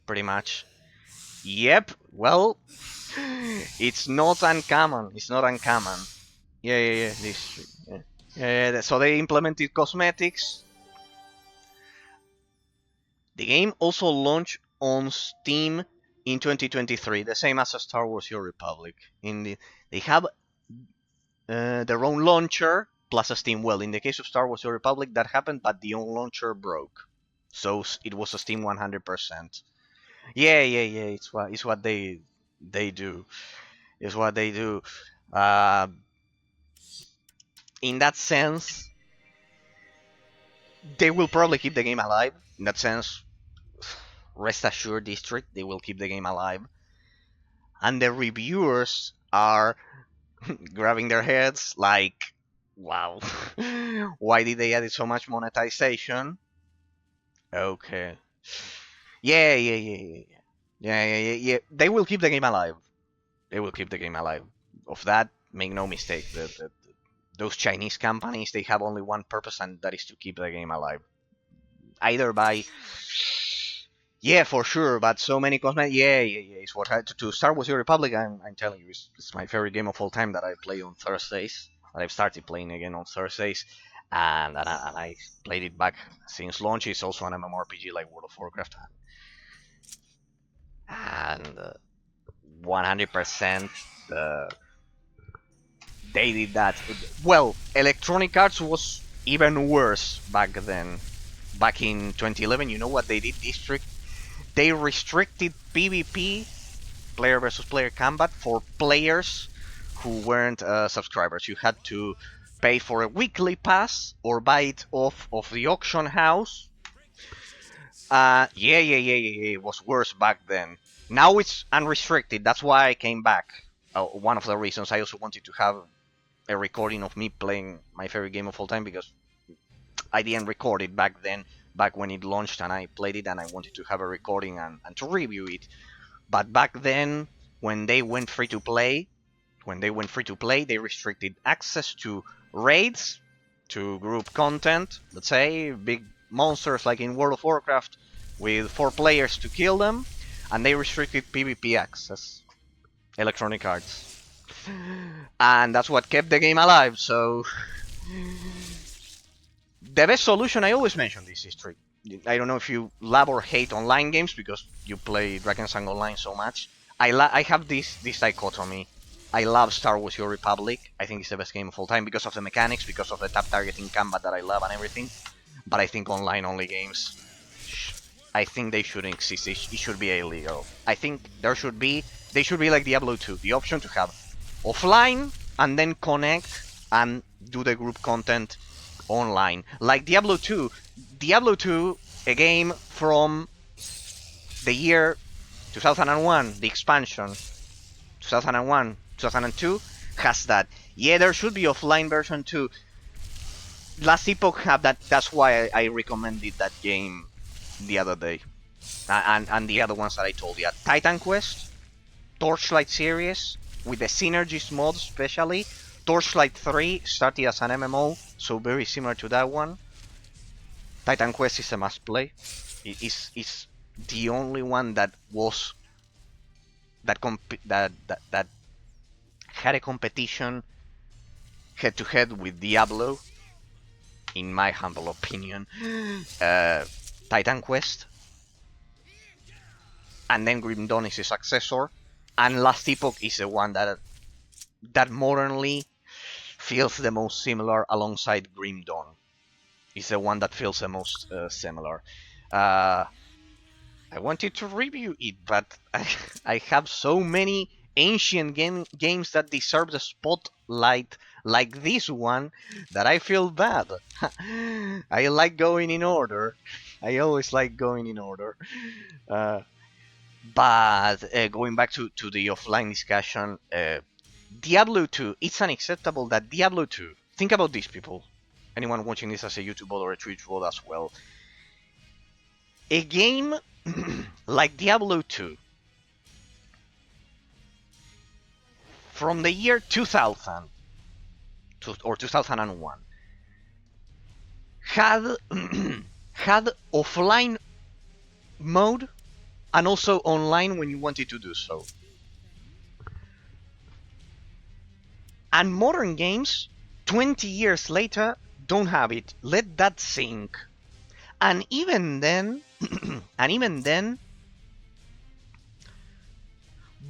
pretty much. Yep. Well, it's not uncommon. It's not uncommon. Yeah. This. Yeah. So they implemented cosmetics. The game also launched on Steam in 2023, the same as Star Wars: Your Republic. They have their own launcher plus a Steam. Well, in the case of Star Wars: Your Republic, that happened, but the own launcher broke, so it was a Steam 100%. Yeah. It's what they do. It's what they do. Uh, in that sense, they will probably keep the game alive. In that sense, rest assured, District, they will keep the game alive. And the reviewers are grabbing their heads like, wow, why did they add so much monetization? Okay. Yeah. They will keep the game alive. They will keep the game alive. Of that, make no mistake. Those Chinese companies, they have only one purpose, and that is to keep the game alive. Either by, yeah, for sure, but so many cosmetics. Yeah. It's what to Star Wars: Your Republic. I'm telling you, it's my favorite game of all time that I play on Thursdays. That I've started playing again on Thursdays, and I played it back since launch. It's also an MMORPG like World of Warcraft, and 100% they did that. Well, Electronic Arts was even worse back then. Back in 2011, you know what they did, District? They restricted PvP, player versus player combat, for players who weren't subscribers. You had to pay for a weekly pass or buy it off of the auction house. Yeah. It was worse back then. Now it's unrestricted. That's why I came back. One of the reasons I also wanted to have a recording of me playing my favorite game of all time, because I didn't record it back then, back when it launched, and I played it, and I wanted to have a recording and to review it. But back then, when they went free to play, they restricted access to raids, to group content. Let's say big monsters like in World of Warcraft, with 4 players to kill them, and they restricted PvP access. Electronic Arts. And that's what kept the game alive. So the best solution, I always mention this, is trick. I don't know if you love or hate online games because you play Drakensang Online so much. I have this dichotomy. I love Star Wars: Your Republic. I think it's the best game of all time because of the mechanics, because of the tap targeting combat that I love and everything. But I think online only games, I think they shouldn't exist. It should be illegal. I think they should be like Diablo 2, the option to have offline and then connect and do the group content online. Like Diablo 2. Diablo 2, a game from the year 2001, the expansion, 2001, 2002, has that. Yeah, there should be offline version too. Last Epoch have that. That's why I recommended that game the other day. And the other ones that I told you. Titan Quest, Torchlight series, with the Synergies mod especially. Torchlight 3 started as an MMO, so very similar to that one. Titan Quest is a must play. It's the only one that was that had a competition head to head with Diablo, in my humble opinion. Titan Quest, and then Grim Dawn is a successor, and Last Epoch is the one that modernly feels the most similar alongside Grim Dawn. Is the one that feels the most similar. I wanted to review it, but I have so many ancient games that deserve the spotlight like this one that I feel bad. I like going in order. I always like going in order. But going back to the offline discussion, Diablo 2, it's unacceptable that Diablo 2, think about this, people, anyone watching this as a YouTube bot or a Twitch bot as well, a game like Diablo 2 from the year 2000 or 2001 had had offline mode and also online when you wanted to do so. And modern games, 20 years later, don't have it. Let that sink. And even then,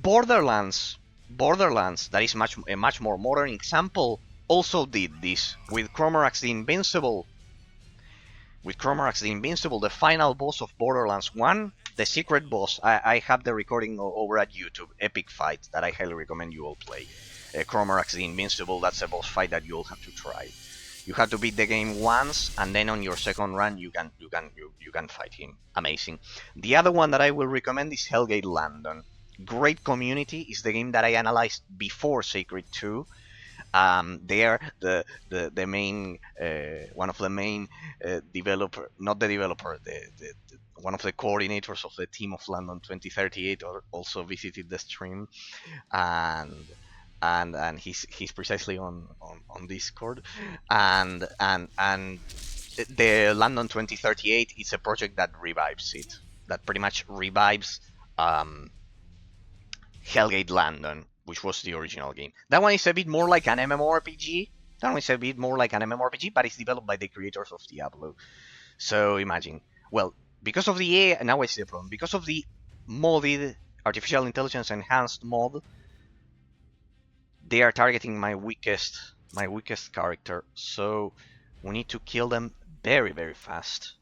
Borderlands, that is a much more modern example, also did this with Cromorax the Invincible. With Cromorax the Invincible, the final boss of Borderlands 1, the secret boss. I have the recording over at YouTube, epic fight that I highly recommend you all play. Cromorax the Invincible, that's a boss fight that you all have to try. You have to beat the game once, and then on your second run you can fight him. Amazing. The other one that I will recommend is Hellgate London. Great community. Is the game that I analyzed before Sacred 2. There, the main one of the main developer, not the developer, the one of the coordinators of the team of London 2038 also visited the stream, and he's precisely on Discord, and the London 2038 is a project that revives it, that pretty much revives Hellgate London, which was the original game. That one is a bit more like an MMORPG. But it's developed by the creators of Diablo. So imagine, well, because of the AI, now I see the problem. Because of the modded artificial intelligence enhanced mod, they are targeting my weakest character. So we need to kill them very, very fast.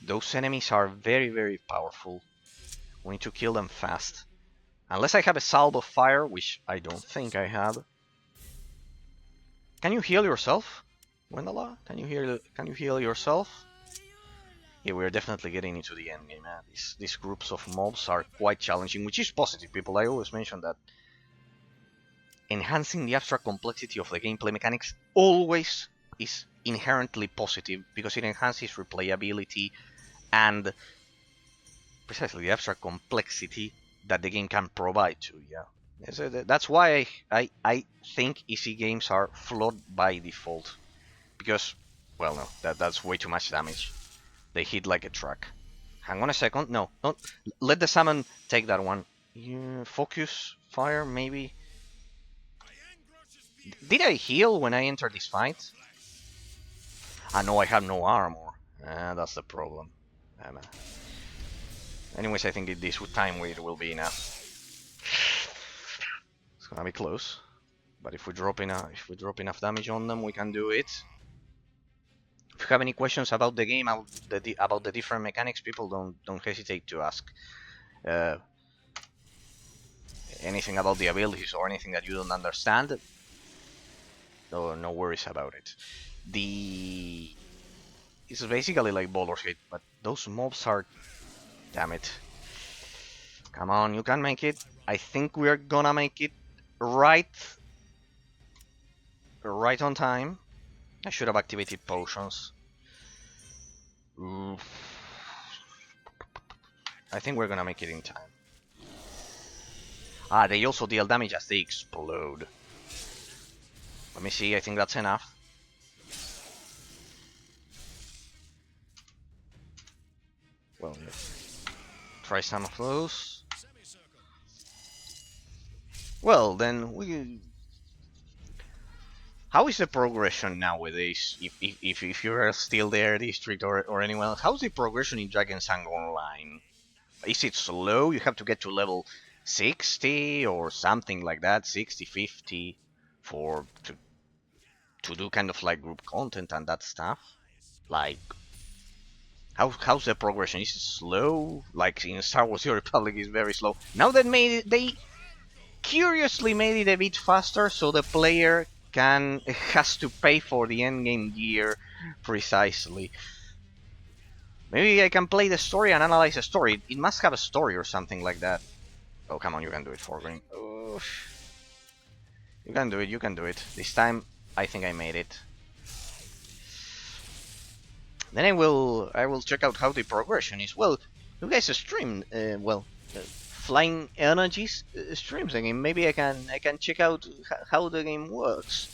Those enemies are very, very powerful. We need to kill them fast. Unless I have a salve of fire, which I don't think I have. Can you heal yourself, Wendala? Can you heal yourself? Yeah, we're definitely getting into the end game. These groups of mobs are quite challenging, which is positive, people. I always mention that enhancing the abstract complexity of the gameplay mechanics always is inherently positive, because it enhances replayability and precisely the abstract complexity that the game can provide to you. So that's why I think easy games are flawed by default, because, well, no, that's way too much damage. They hit like a truck. Hang on a second. No, don't let the salmon take that one. Focus fire, maybe. Did I heal when I entered this fight? No, I have no armor. That's the problem. Anyways, I think this time it will be enough. It's gonna be close, but if we drop enough damage on them, we can do it. If you have any questions about the game, about the different mechanics, people don't hesitate to ask. Anything about the abilities or anything that you don't understand, no worries about it. It's basically like Baldur's Gate, but those mobs are... Damn it. Come on, you can make it. I think we're gonna make it right on time. I should have activated potions. Ooh. I think we're gonna make it in time. They also deal damage as they explode. Let me see, I think that's enough. Well, yeah. Try some of those. Well, then we... How is the progression nowadays? If you're still there, District or anyone else, how's the progression in Drakensang Online? Is it slow? You have to get to level 60 or something like that, 60, 50, to do kind of like group content and that stuff. Like, how's the progression? Is it slow? Like in Star Wars: The Republic is very slow. Now that they curiously made it a bit faster, so the player has to pay for the endgame gear precisely. Maybe I can play the story and analyze the story. It must have a story or something like that. Oh, come on, you can do it, Forgreen. Oh, you can do it. This time, I think I made it. Then I will check out how the progression is. Well, you guys stream, Flying Energies streams the game. Maybe I can check out how the game works.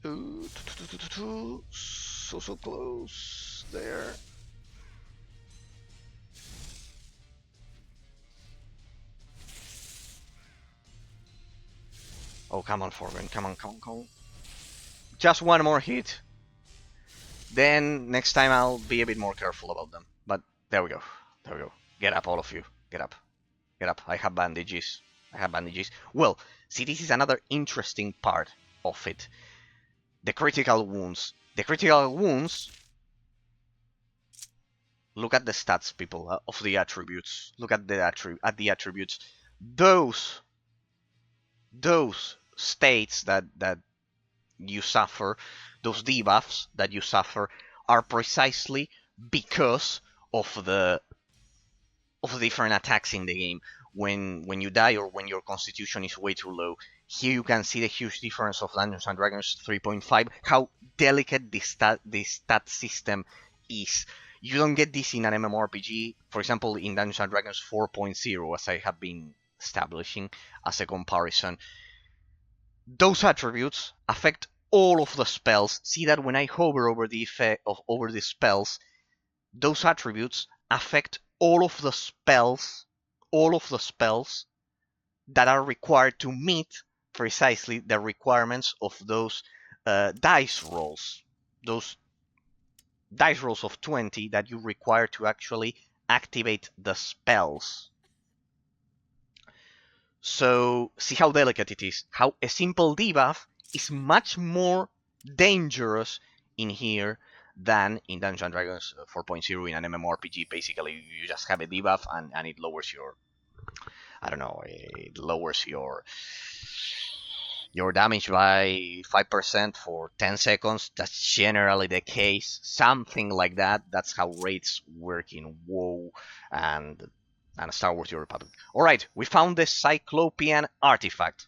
So close there. come on, Forgan. Come on, come on, come on. Just one more hit. Then next time I'll be a bit more careful about them. But there we go. There we go. Get up, all of you. Get up. Get up. I have bandages. I have bandages. Well, see, this is another interesting part of it. The critical wounds. The critical wounds... Look at the stats, people, of the attributes. Look at the attributes. Those states that you suffer, those debuffs that you suffer, are precisely because of the different attacks in the game. When you die or when your constitution is way too low. Here you can see the huge difference of Dungeons and Dragons 3.5, how delicate the stat system is. You don't get this in an MMORPG, for example, in Dungeons and Dragons 4.0, as I have been establishing as a comparison. Those attributes affect all of the spells. See that when I hover over the over the spells, those attributes affect all of the spells that are required to meet precisely the requirements of those dice rolls. Those dice rolls of 20 that you require to actually activate the spells. So see how delicate it is. How a simple debuff is much more dangerous in here than in Dungeons and Dragons 4.0 in an MMORPG. Basically, you just have a debuff and it lowers your... I don't know, it lowers your damage by 5% for 10 seconds. That's generally the case. Something like that. That's how raids work in WoW and Star Wars: The Old Republic. Alright, we found the Cyclopean artifact.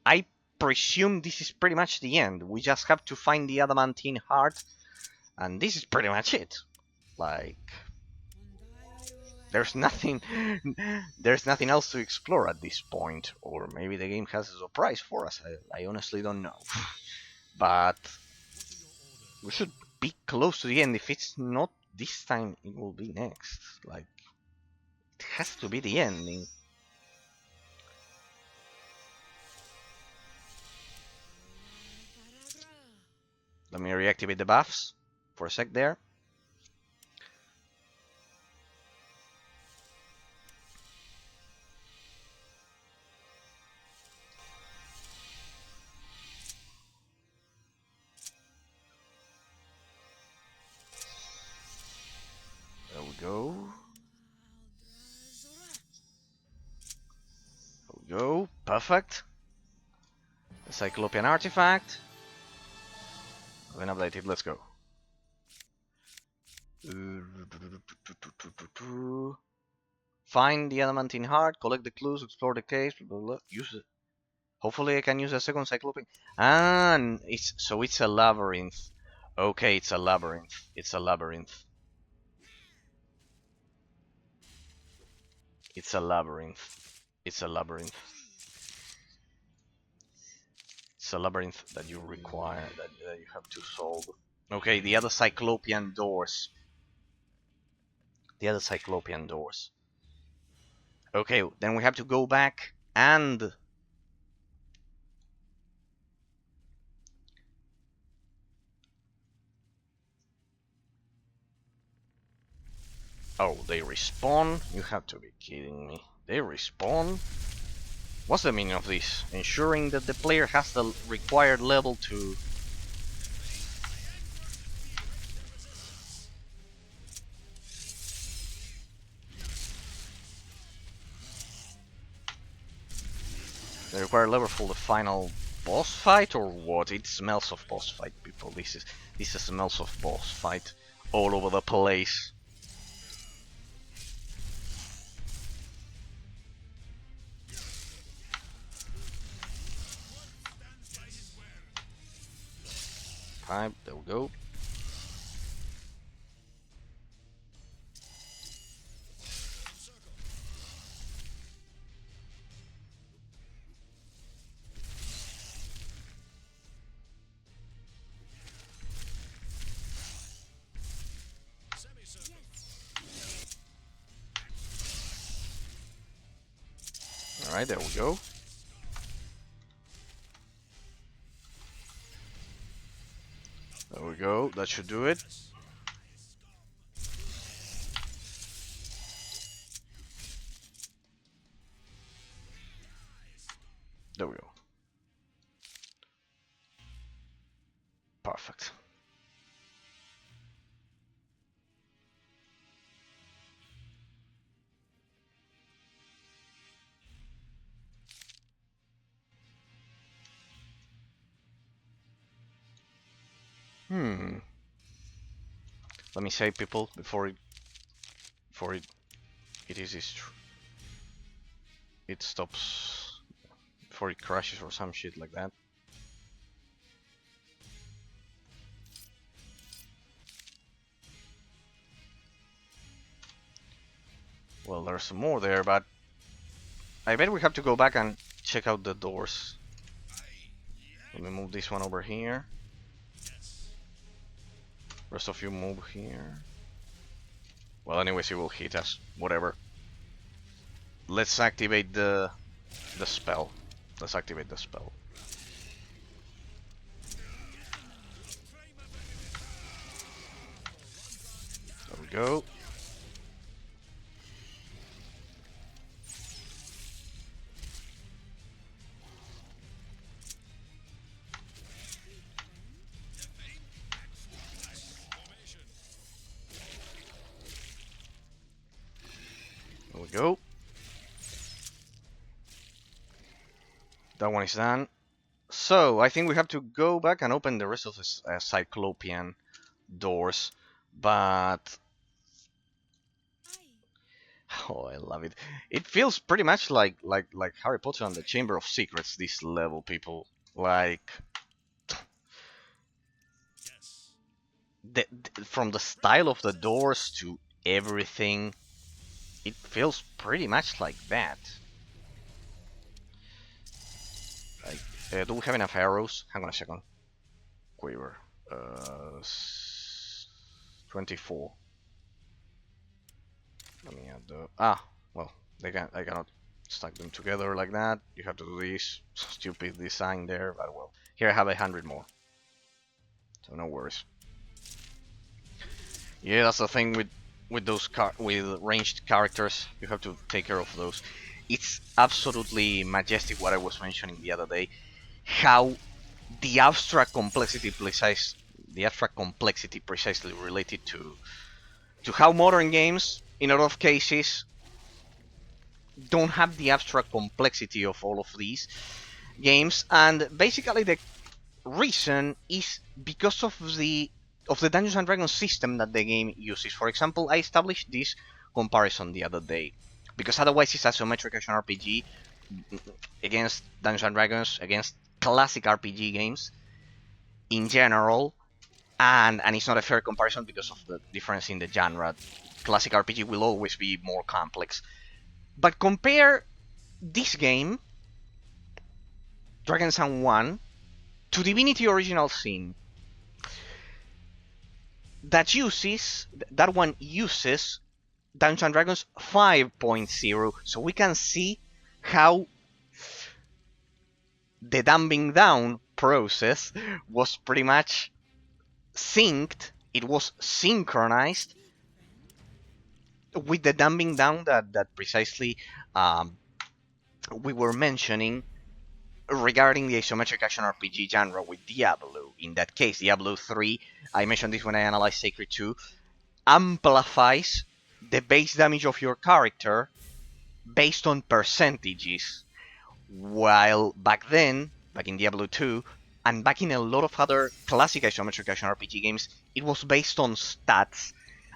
I presume this is pretty much the end. We just have to find the adamantine heart, and this is pretty much it. Like... There's nothing else to explore at this point, or maybe the game has a surprise for us. I honestly don't know. But we should be close to the end. If it's not this time, it will be next. Like, it has to be the ending. Let me reactivate the buffs for a sec there. There we go. There we go. Perfect. The Cyclopean artifact. Then update it. Let's go. Find the adamantine heart. Collect the clues. Explore the case. Blah, blah, blah. Use it. Hopefully, I can use a second Cyclopean. And it's a labyrinth. Okay, it's a labyrinth. It's a labyrinth. It's a labyrinth. It's a labyrinth. It's a labyrinth that you require, that you have to solve. Okay, the other Cyclopean doors. The other Cyclopean doors. Okay, then we have to go back and... Oh, they respawn? You have to be kidding me. They respawn? What's the meaning of this? Ensuring that the player has the required level to... The required level for the final boss fight, or what? It smells of boss fight, people. This smells of boss fight all over the place. Right, there we go. Alright, there we go. we go. That should do it. There we go. Perfect. Let me say, people, before it stops, before it crashes or some shit like that. Well, there's some more there, but I bet we have to go back and check out the doors. Let me move this one over here. Rest of you move here. Well, anyways, it will hit us. Whatever. Let's activate the spell. Let's activate the spell. There we go. There we go. That one is done. So, I think we have to go back and open the rest of the Cyclopean doors. But... oh, I love it. It feels pretty much like Harry Potter and the Chamber of Secrets, this level, people. Like... from the style of the doors to everything, it feels pretty much like that. Like, do we have enough arrows? Hang on a second. Quiver. 24. Let me add the... well, I cannot stack them together like that. You have to do this stupid design there, but well. Here I have 100 more. So no worries. Yeah, that's the thing with those with ranged characters. You have to take care of those. It's absolutely majestic what I was mentioning the other day. How the abstract complexity precisely related to how modern games, in a lot of cases, don't have the abstract complexity of all of these games, and basically the reason is because of the Dungeons and Dragons system that the game uses. For example, I established this comparison the other day, because otherwise it's asymmetric action RPG against Dungeons and Dragons, against classic RPG games in general, and it's not a fair comparison because of the difference in the genre. Classic RPG will always be more complex. But compare this game, Drakensang 1, to Divinity Original Sin. That one uses Dungeons and Dragons 5.0, so we can see how the dumbing down process was pretty much synced. It was synchronized with the dumbing down that precisely we were mentioning regarding the isometric action RPG genre with Diablo. In that case, Diablo 3, I mentioned this when I analyzed Sacred 2, amplifies the base damage of your character based on percentages. While back in Diablo 2, and back in a lot of other classic isometric action RPG games, it was based on stats,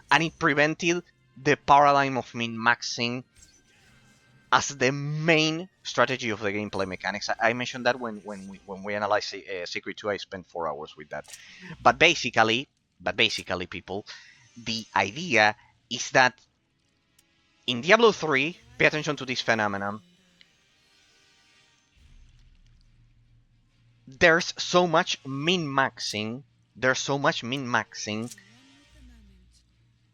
and it prevented the paradigm of min-maxing as the main strategy of the gameplay mechanics. I mentioned that when we analyzed Secret 2, I spent 4 hours with that. But basically, people, the idea is that in Diablo 3, pay attention to this phenomenon. There's so much min-maxing,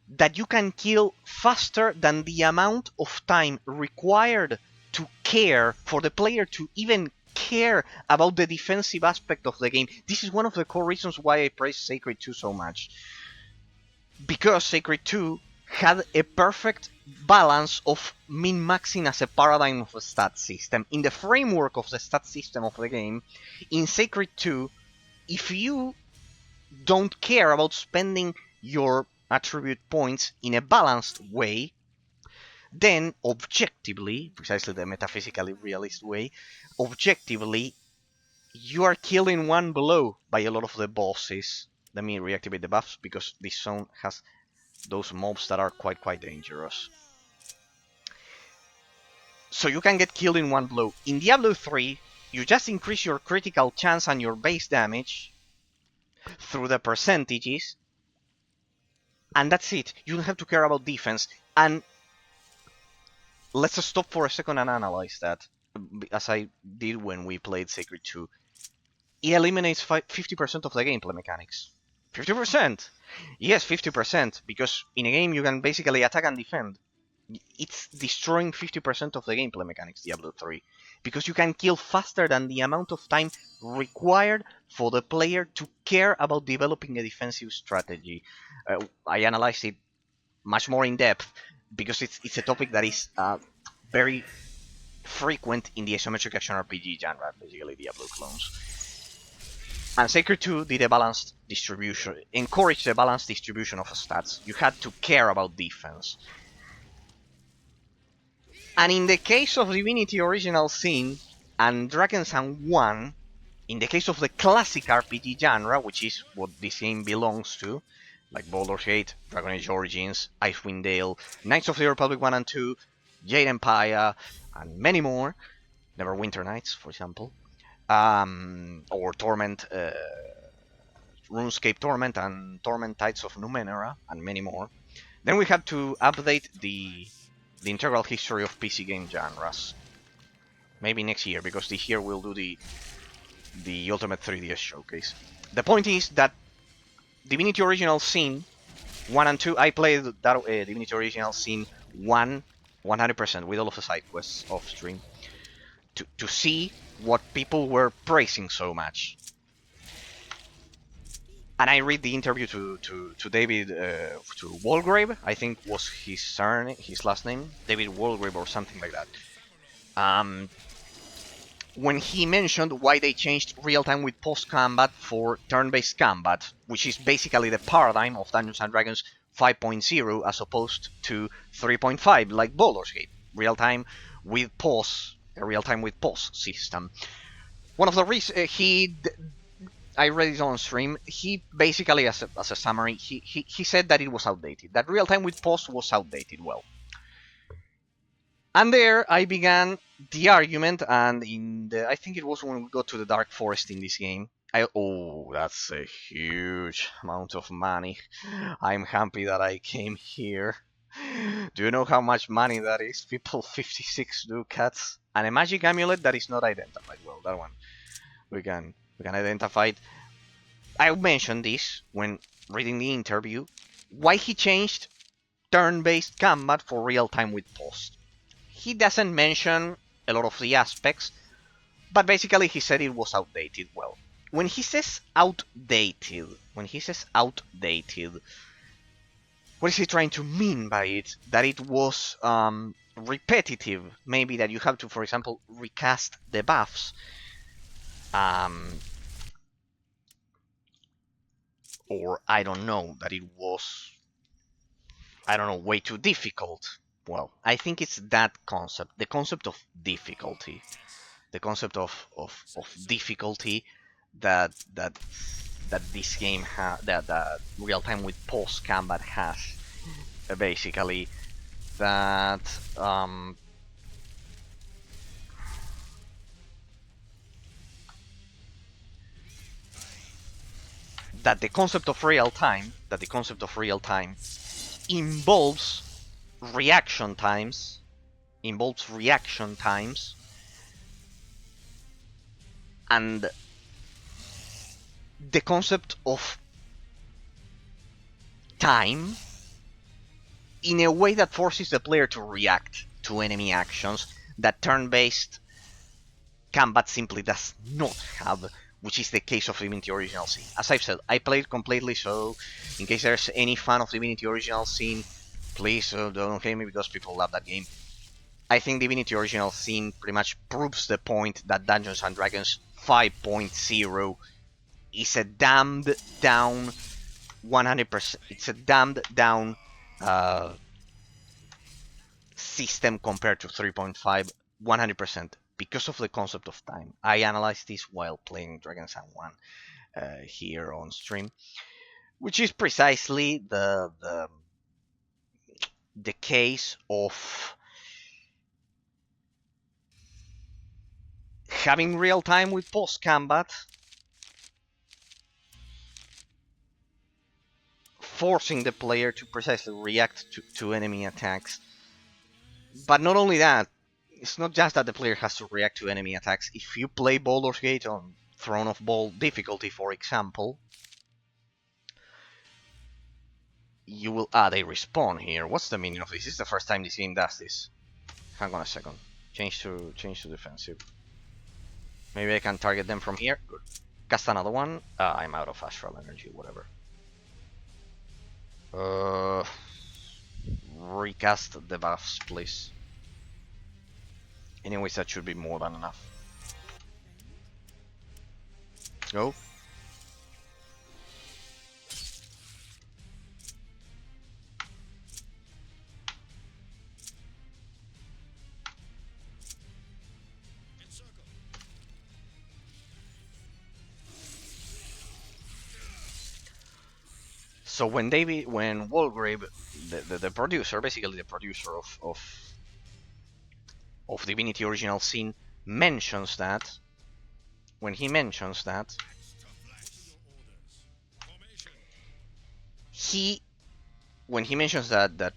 that you can kill faster than the amount of time required to care for the player to even care about the defensive aspect of the game. This is one of the core reasons why I praise Sacred 2 so much. Because Sacred 2 had a perfect balance of min-maxing as a paradigm of a stat system. In the framework of the stat system of the game, in Sacred 2, if you don't care about spending your attribute points in a balanced way, then objectively, precisely the metaphysically realist way, objectively, you are killing one blow by a lot of the bosses. Let me reactivate the buffs because this zone has those mobs that are quite dangerous. So you can get killed in one blow. In Diablo 3, you just increase your critical chance and your base damage through the percentages, and that's it. You don't have to care about defense. And let's stop for a second and analyze that, as I did when we played Sacred 2. It eliminates 50% of the gameplay mechanics. 50%! Yes, 50%, because in a game you can basically attack and defend. It's destroying 50% of the gameplay mechanics, Diablo 3, because you can kill faster than the amount of time required for the player to care about developing a defensive strategy. I analyzed it much more in depth, because it's a topic that is very frequent in the isometric action RPG genre, basically Diablo clones. And Sacred 2 did a balanced distribution, encouraged a balanced distribution of stats. You had to care about defense. And in the case of Divinity Original Sin and Drakensang 1, in the case of the classic RPG genre, which is what this game belongs to, like Baldur's Gate, Dragon Age Origins, Icewind Dale, Knights of the Republic 1 and 2, Jade Empire, and many more, Neverwinter Nights, for example, or Torment, RuneScape Torment and Torment Tides of Numenera, and many more. Then we had to update the integral history of PC game genres. Maybe next year, because this year we'll do the Ultimate 3DS Showcase. The point is that Divinity Original Sin 1 and 2, I played that Divinity Original Sin 1 100% with all of the side quests off stream to see what people were praising so much. And I read the interview to David to Walgrave, I think was his last name, David Walgrave or something like that. When he mentioned why they changed real-time with post-combat for turn-based combat, which is basically the paradigm of Dungeons & Dragons 5.0 as opposed to 3.5, like Baldur's Gate, real-time with pause, a real-time with pause system. One of the reasons I read it on stream, he basically, as a summary, he said that it was outdated, that real-time with pause was outdated. Well, and there I began the argument, and I think it was when we got to the Dark Forest in this game. Oh, that's a huge amount of money. I'm happy that I came here. Do you know how much money that is? People, 56 ducats. And a magic amulet that is not identified. Well, that one we can identify it. I mentioned this when reading the interview. Why he changed turn-based combat for real-time with pause. He doesn't mention a lot of the aspects, but basically he said it was outdated. Well, when he says outdated, what is he trying to mean by it? That it was repetitive, maybe that you have to, for example, recast the buffs, or I don't know, that it was, way too difficult. Well, I think it's that concept, the concept of difficulty, difficulty that this game has, that real time with pause combat has, basically, that the concept of real time involves reaction times, and the concept of time in a way that forces the player to react to enemy actions that turn-based combat simply does not have, which is the case of Divinity Original Sin. As I've said, I played completely, so in case there's any fan of Divinity Original Sin, please don't hate me because people love that game. I think Divinity Original Sin pretty much proves the point that Dungeons & Dragons 5.0 is a dumbed down 100%. It's a dumbed down system compared to 3.5 100% because of the concept of time. I analyzed this while playing Drakensang 1 here on stream, which is precisely the case of having real time with post combat, forcing the player to precisely react to enemy attacks. But not only that, it's not just that the player has to react to enemy attacks. If you play Baldur's Gate on Throne of Ball difficulty, for example, you will add a respawn here. What's the meaning of this? This is the first time this game does this. Hang on a second. Change to defensive. Maybe I can target them from here. Good. Cast another one. I'm out of astral energy. Whatever. Recast the buffs, please. Anyways, that should be more than enough. Go. So when Walgrave, the producer, basically the producer of Divinity Original Sin, mentions that, when he mentions that,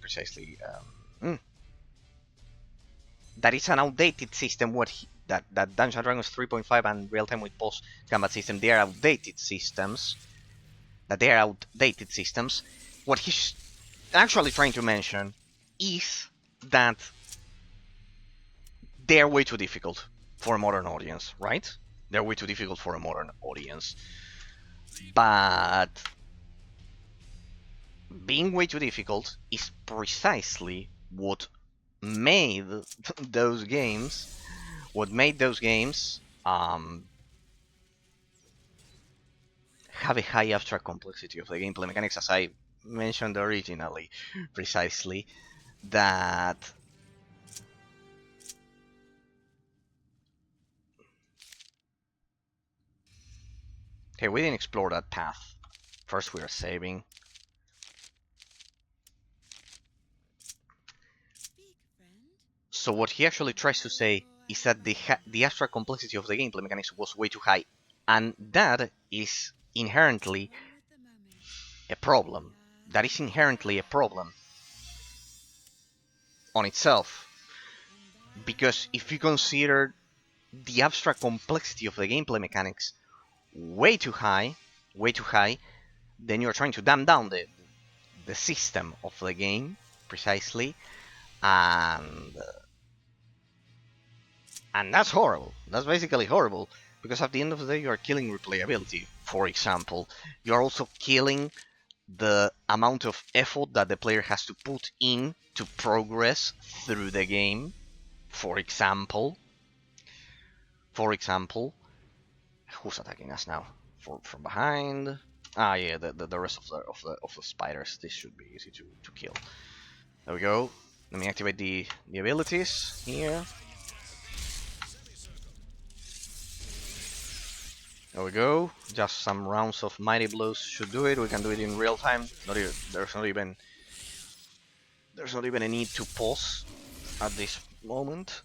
precisely, that it's an outdated system. That Dungeons & Dragons 3.5 and real time with post combat system, they are outdated systems. What he's actually trying to mention is that they're way too difficult for a modern audience, right? They're way too difficult for a modern audience. But being way too difficult is precisely what made those games have a high abstract complexity of the gameplay mechanics, as I mentioned originally, precisely that okay, we didn't explore that path. First we are saving. So what he actually tries to say is that the abstract complexity of the gameplay mechanics was way too high, and that is inherently a problem. That is inherently a problem on itself, because if you consider the abstract complexity of the gameplay mechanics way too high, then you're trying to dumb down the system of the game precisely, and that's horrible. That's basically horrible, because at the end of the day you are killing replayability. For example, you are also killing the amount of effort that the player has to put in to progress through the game. For example, who's attacking us now? From behind. Ah, yeah, the rest of the spiders. This should be easy to kill. There we go. Let me activate the abilities here. There we go. Just some rounds of mighty blows should do it. We can do it in real time. There's not even a need to pause at this moment.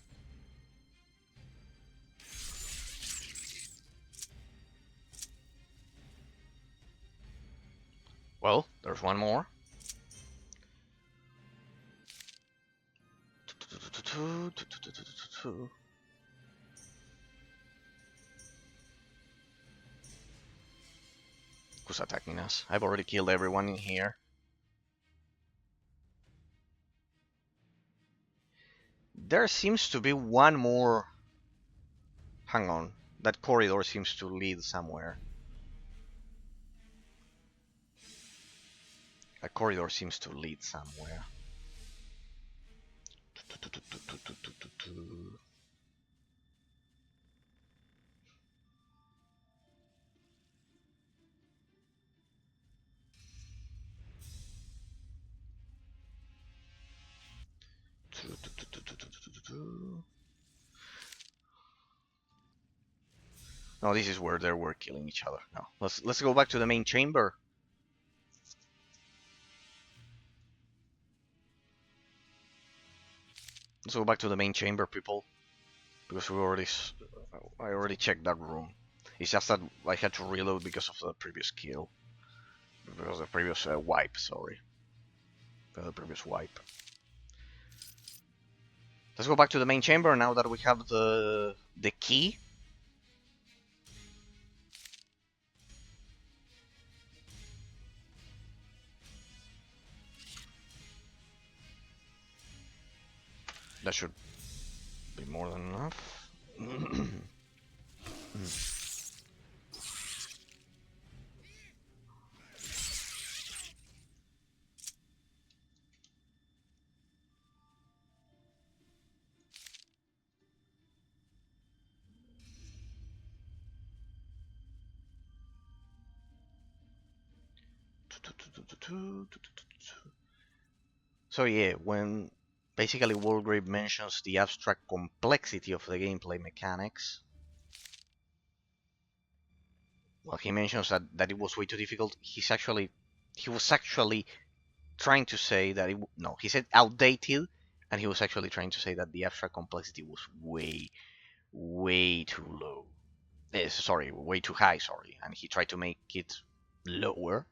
Well, there's one more. Who's attacking us? I've already killed everyone in here. There seems to be one more Hang on. That corridor seems to lead somewhere. A corridor seems to lead somewhere. No, this is where they were killing each other. No, let's go back to the main chamber. Let's go back to the main chamber, people, because I already checked that room. It's just that I had to reload because of the previous kill, because of the previous wipe. Sorry, the previous wipe. Let's go back to the main chamber now that we have the key. That should be more than enough. So yeah, when basically Walgrave mentions the abstract complexity of the gameplay mechanics, well, he mentions that it was way too difficult. He was actually trying to say that no, he said outdated, and he was actually trying to say that the abstract complexity was way too low. Sorry, way too high. Sorry, and he tried to make it lower.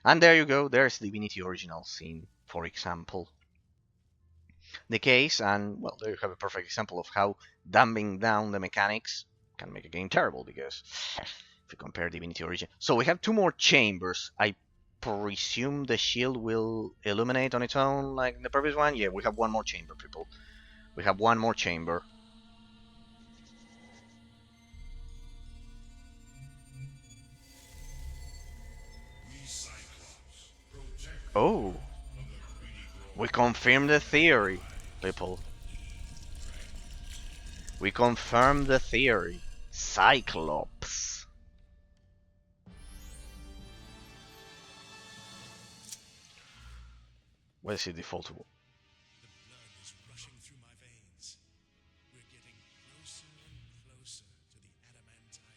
And there you go. There's Divinity Original Sin, for example. The case, and well, there you have a perfect example of how dumbing down the mechanics can make a game terrible, because if you compare Divinity Origin. So we have two more chambers. I presume the shield will illuminate on its own like the previous one. Yeah, we have one more chamber, people. We have one more chamber. Oh, we confirm the theory, people. We confirm the theory. Cyclops. What is it defaultable? The blood is rushing through my veins. We're getting closer and closer to the adamantine.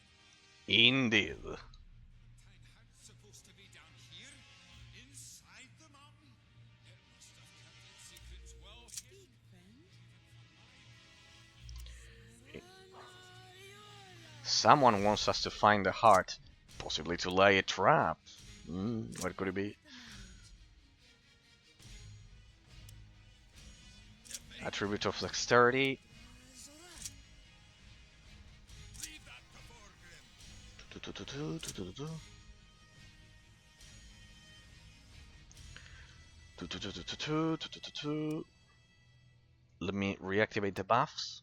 Indeed. Heart's supposed to be down here, inside the mountain. It must have kept its secrets well hidden. Someone wants us to find the heart, possibly to lay a trap. What could it be? Attribute of dexterity. Let me reactivate the buffs.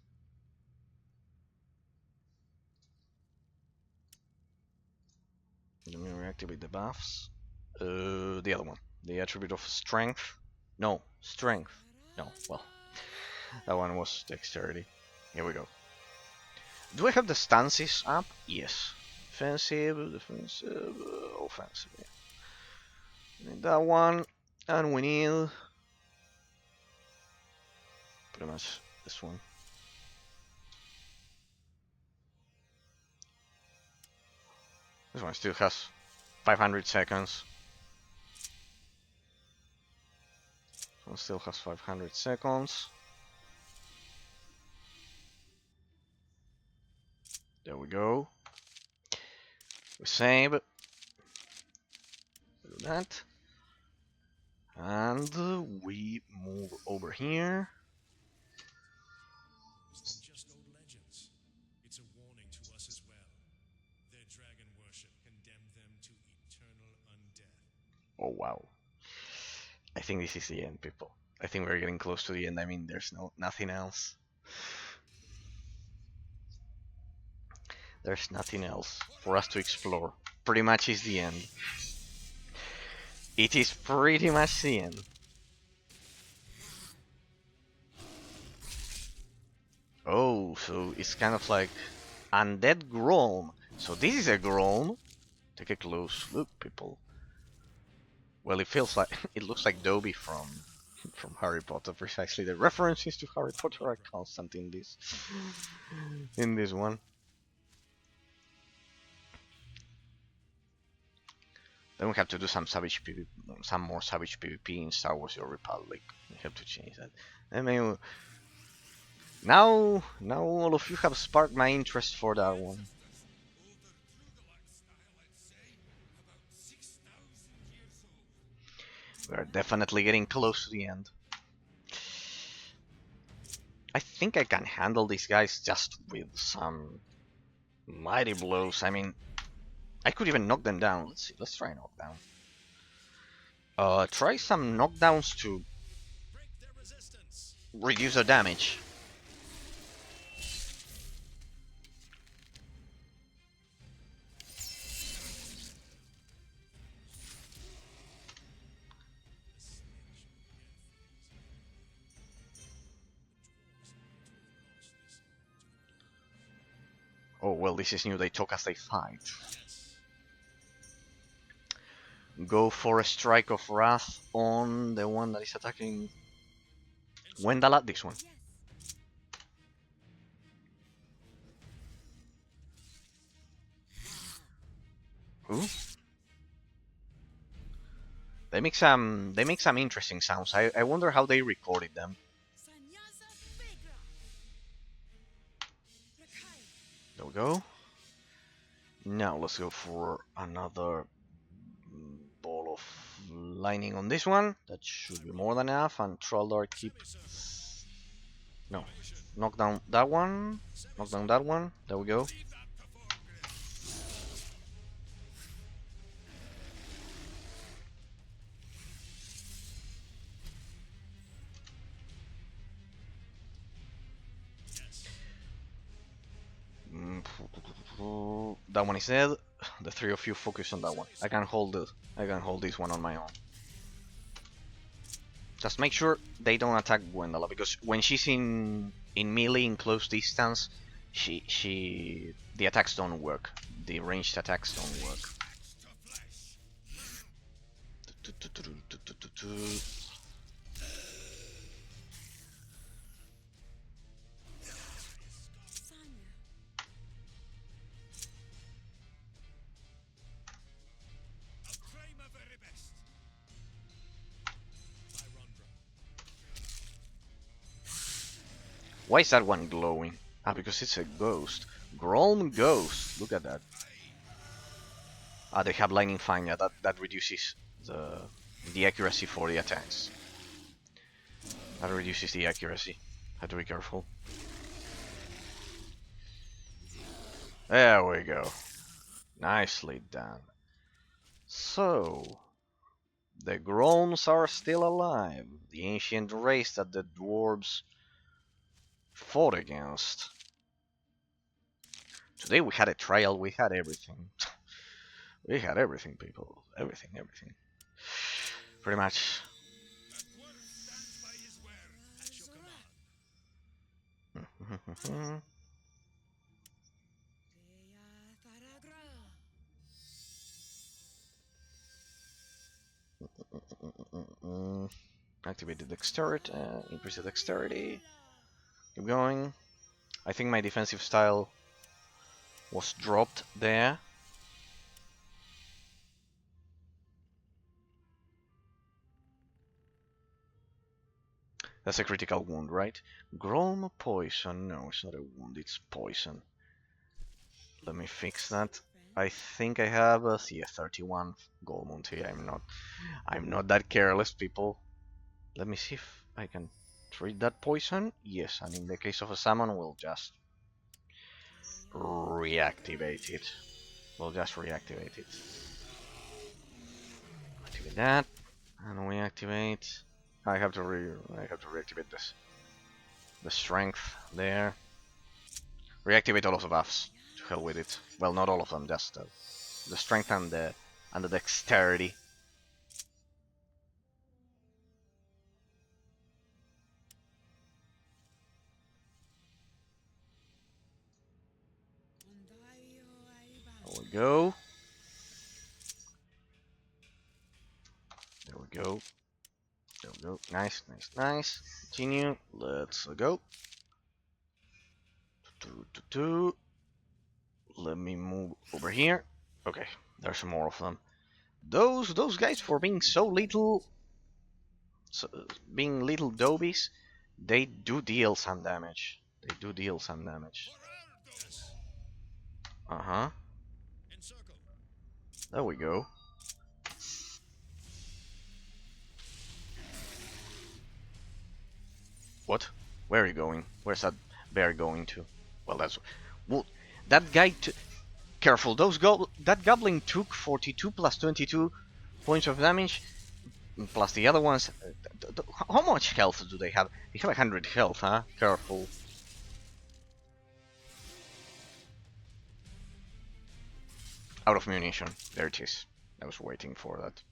Let me reactivate the buffs. The other one. The attribute of strength. No, strength. No, well. That one was dexterity. Here we go. Do I have the stances up? Yes. Defensive, defensive, offensive. Yeah. We need that one. And we need pretty much this one. This one still has 500 seconds. This one still has 500 seconds. There we go. We save. Do that. And we move over here. It's just old legends. It's a warning to us as well. Their dragon worship condemned them to eternal undeath. Oh wow. I think this is the end, people. I think we're getting close to the end. I mean, there's nothing else. There's nothing else for us to explore. Pretty much is the end. It is pretty much the end. Oh, so it's kind of like undead Grom. So this is a Grom. Take a close look, people. Well, it feels like it looks like Dobby from Harry Potter. Precisely, the references to Harry Potter are constant in this one. Then we have to do some savage PvP, some more savage PvP in Star Wars: The Republic. We have to change that. I mean, now all of you have sparked my interest for that one. We're definitely getting close to the end. I think I can handle these guys just with some mighty blows. I mean, I could even knock them down. Let's see. Let's try knockdown. Try some knockdowns to reduce the damage. Oh well, this is new. They talk as they fight. Go for a strike of wrath on the one that is attacking Wendala. This one. Ooh. They make some interesting sounds. I wonder how they recorded them. There we go. Now let's go for another ball of lightning on this one. That should be more than enough. And Troll keep. No. Knock down that one. Knock down that one. There we go. That one is dead. The three of you focus on that one. I can hold this one on my own. Just make sure they don't attack Gwendala, because when she's in melee, in close distance, the attacks don't work. The ranged attacks don't work. Why is that one glowing? Ah, because it's a ghost. Grom ghost. Look at that. Ah, they have lightning fang. Yeah, that reduces the accuracy for the attacks. That reduces the accuracy. Have to be careful. There we go. Nicely done. So, the Groms are still alive. The ancient race that the dwarves fought against. Today we had a trial, we had everything. We had everything, people. Everything. Pretty much. Activate the dexterity, increase the dexterity. Keep going. I think my defensive style was dropped there. That's a critical wound, right? Grom poison. No, it's not a wound, it's poison. Let me fix that. I think I have a 31 gold mount here. I'm not that careless, people. Let me see if I can treat that poison. Yes, and in the case of a salmon, we'll just reactivate it. Activate that, and we activate. I have to reactivate the strength there. Reactivate all of the buffs to hell with it. Well, not all of them, just the strength and the dexterity. There we go. There we go. There we go. Nice, nice, nice. Continue. Let's go. Let me move over here. Okay, there's some more of them. Those guys, for being so little, being little dobies, they do deal some damage. They do deal some damage. Uh-huh. There we go. What? Where are you going? Where's that bear going to? Well, that's... Well, that guy... Careful, that goblin took 42 plus 22 points of damage, plus the other ones... How much health do they have? They have 100 health, huh? Careful. Out of munition. There it is. I was waiting for that.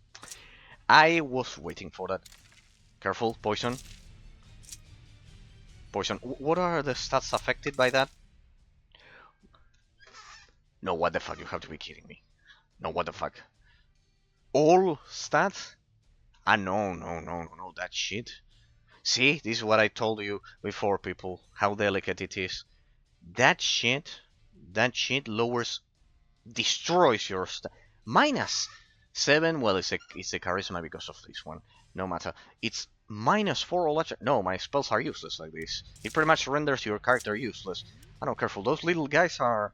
I was waiting for that. Careful, poison. Poison. What are the stats affected by that? No, what the fuck? You have to be kidding me. No, what the fuck? All stats? Ah, no, that shit. See, this is what I told you before, people. How delicate it is. That shit lowers, destroys your stat. -7. Well, it's a charisma because of this one. No matter. It's -4 all that. No, my spells are useless like this. It pretty much renders your character useless. I don't careful. Those little guys are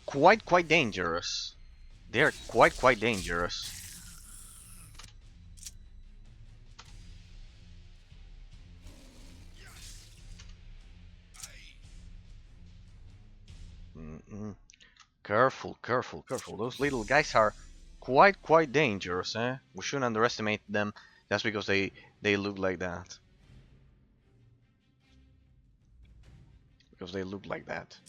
quite dangerous. They're quite dangerous. Careful. Those little guys are quite dangerous, eh? We shouldn't underestimate them just because they look like that. Because they look like that.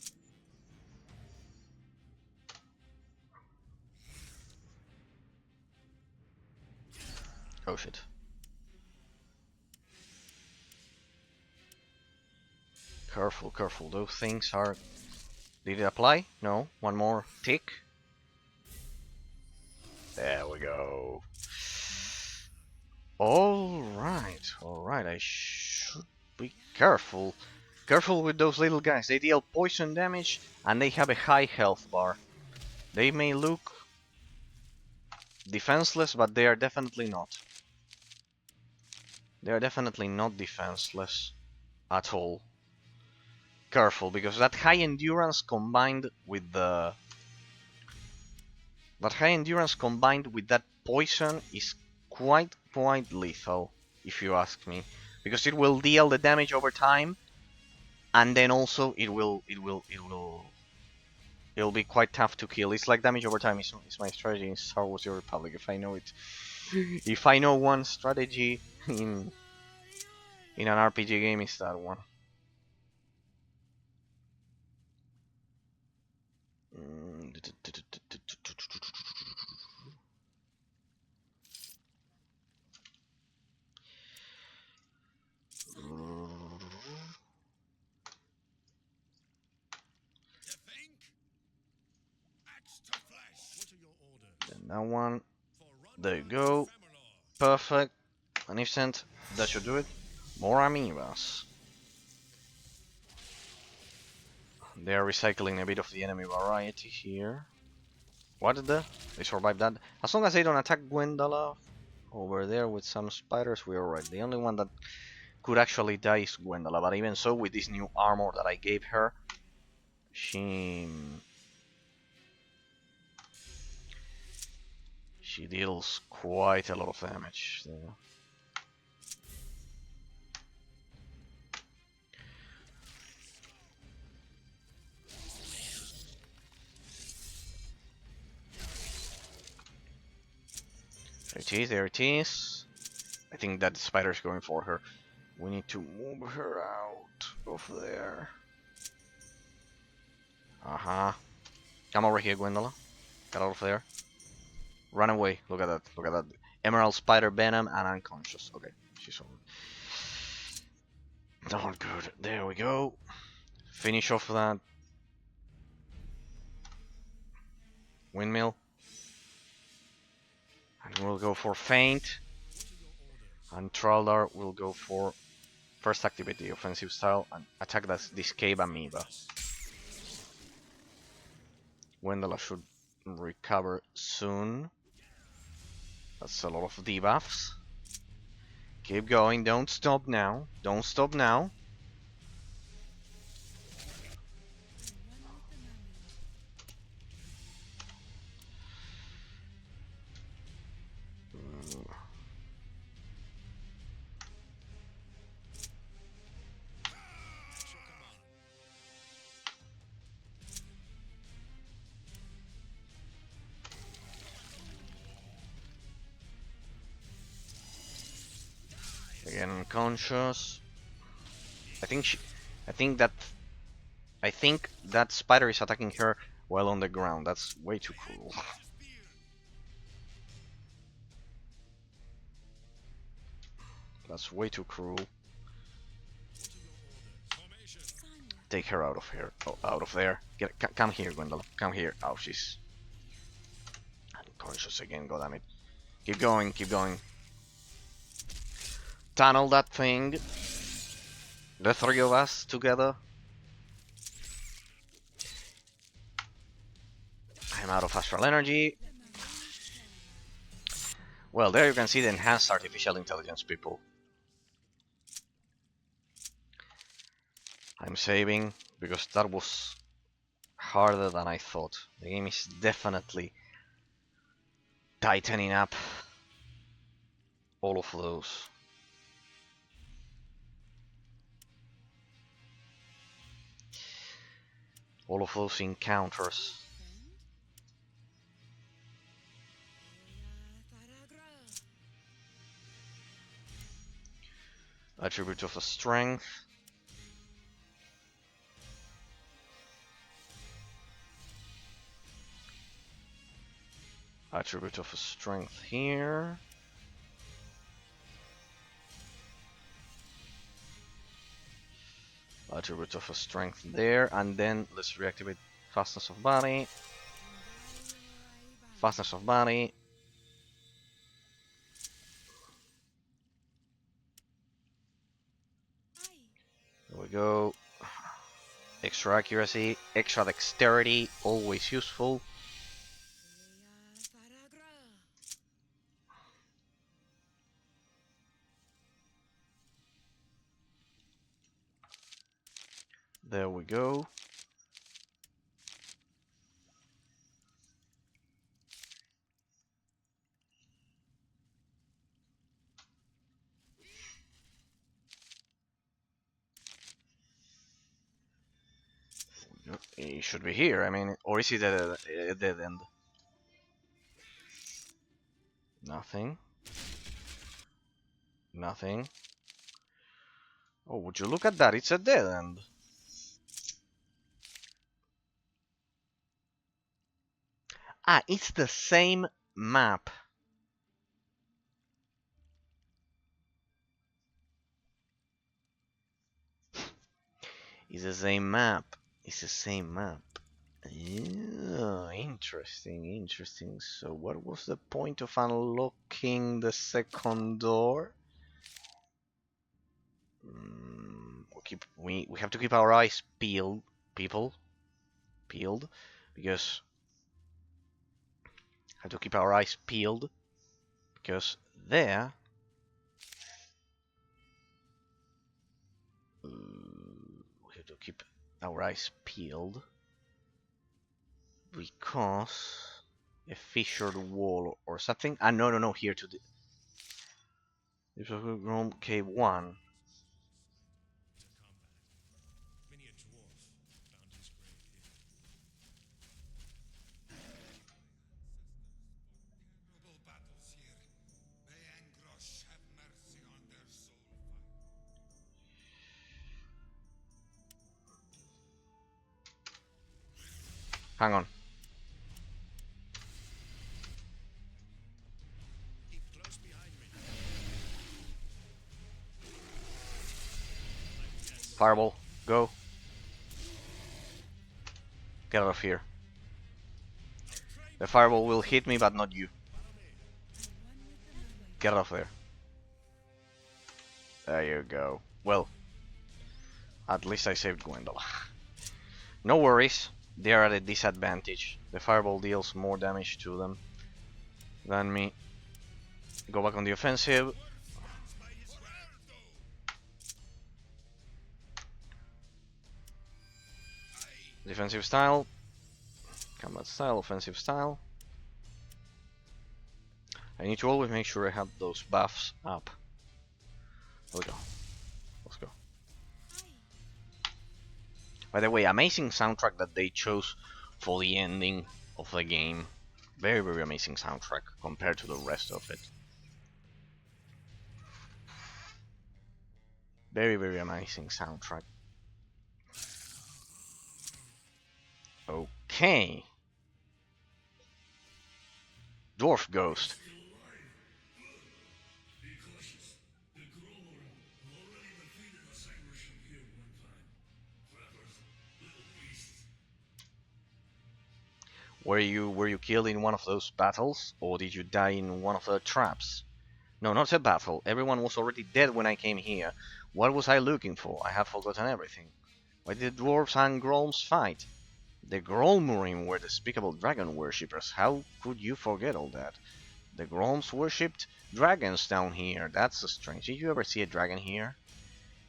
Oh shit. Careful. Those things are... Did it apply? No. One more tick. There we go. Alright. I should be careful. Careful with those little guys. They deal poison damage and they have a high health bar. They may look defenseless, but they are definitely not. They are definitely not defenseless at all. Careful, because that high endurance combined with that poison is quite lethal, if you ask me, because it will deal the damage over time, and then also it'll be quite tough to kill. It's like damage over time is my strategy in Star Wars: The Republic. If I know it, if I know one strategy in an RPG game, it's that one. Then that one. There you go. Perfect. Magnificent. That should do it. More amoebas. They are recycling a bit of the enemy variety here. What did they survived that? As long as they don't attack Gwendala over there with some spiders, we're alright. The only one that could actually die is Gwendala, but even so, with this new armor that I gave her, she deals quite a lot of damage there. There it is. I think that spider's going for her. We need to move her out of there. Uh-huh. Come over here, Gwendola. Get out of there. Run away. Look at that. Look at that. Emerald Spider Venom and unconscious. Okay, she's over. Not good. There we go. Finish off that windmill. And we'll go for feint. And Traldar will go for first activity, offensive style, and attack this cave amoeba. Wendela should recover soon. That's a lot of debuffs. Keep going, don't stop now. Don't stop now. Again, unconscious. I think that spider is attacking her while on the ground. That's way too cruel. That's way too cruel. Take her out of here. Oh, out of there. Come here, Gwendola. Come here. Oh, she's unconscious again. God damn it. Keep going. Keep going. Tunnel that thing. The three of us together. I'm out of astral energy. Well, there you can see the enhanced artificial intelligence, people. I'm saving because that was harder than I thought. The game is definitely tightening up all of those. All of those encounters. Attribute of a strength. Attribute of a strength here. Attribute of a strength there, and then let's reactivate fastness of body. Fastness of body. There we go. Extra accuracy, extra dexterity, always useful. There we go. He should be here, I mean, or is he dead end? Nothing. Nothing. Oh, would you look at that? It's a dead end. Ah, it's the same map. It's the same map. It's the same map. Yeah, interesting, interesting. So what was the point of unlocking the second door? We have to keep our eyes peeled, people. Peeled, because have to keep our eyes peeled because there we have to keep our eyes peeled because a fissured wall or something. Ah, no, here to the grown cave 1. Many a dwarf found his grave here. Terrible battles here. May Angrosh have mercy on their soul fire. Hang on. Keep close behind me. Fireball. Go. Get out of here. The fireball will hit me, but not you. Get out of there. There you go. Well, at least I saved Gwendolyn. No worries. They are at a disadvantage. The fireball deals more damage to them than me. Go back on the offensive. Defensive style. Combat style, offensive style. I need to always make sure I have those buffs up. There we go. Let's go. By the way, amazing soundtrack that they chose for the ending of the game. Very, very amazing soundtrack compared to the rest of it. Very, very amazing soundtrack. Okay. Dwarf Ghost. Were you killed in one of those battles, or did you die in one of the traps? No, not a battle. Everyone was already dead when I came here. What was I looking for? I have forgotten everything. Why did the dwarves and Grolms fight? The Grolmurim were despicable dragon worshippers. How could you forget all that? The Grolms worshipped dragons down here. That's strange. Did you ever see a dragon here?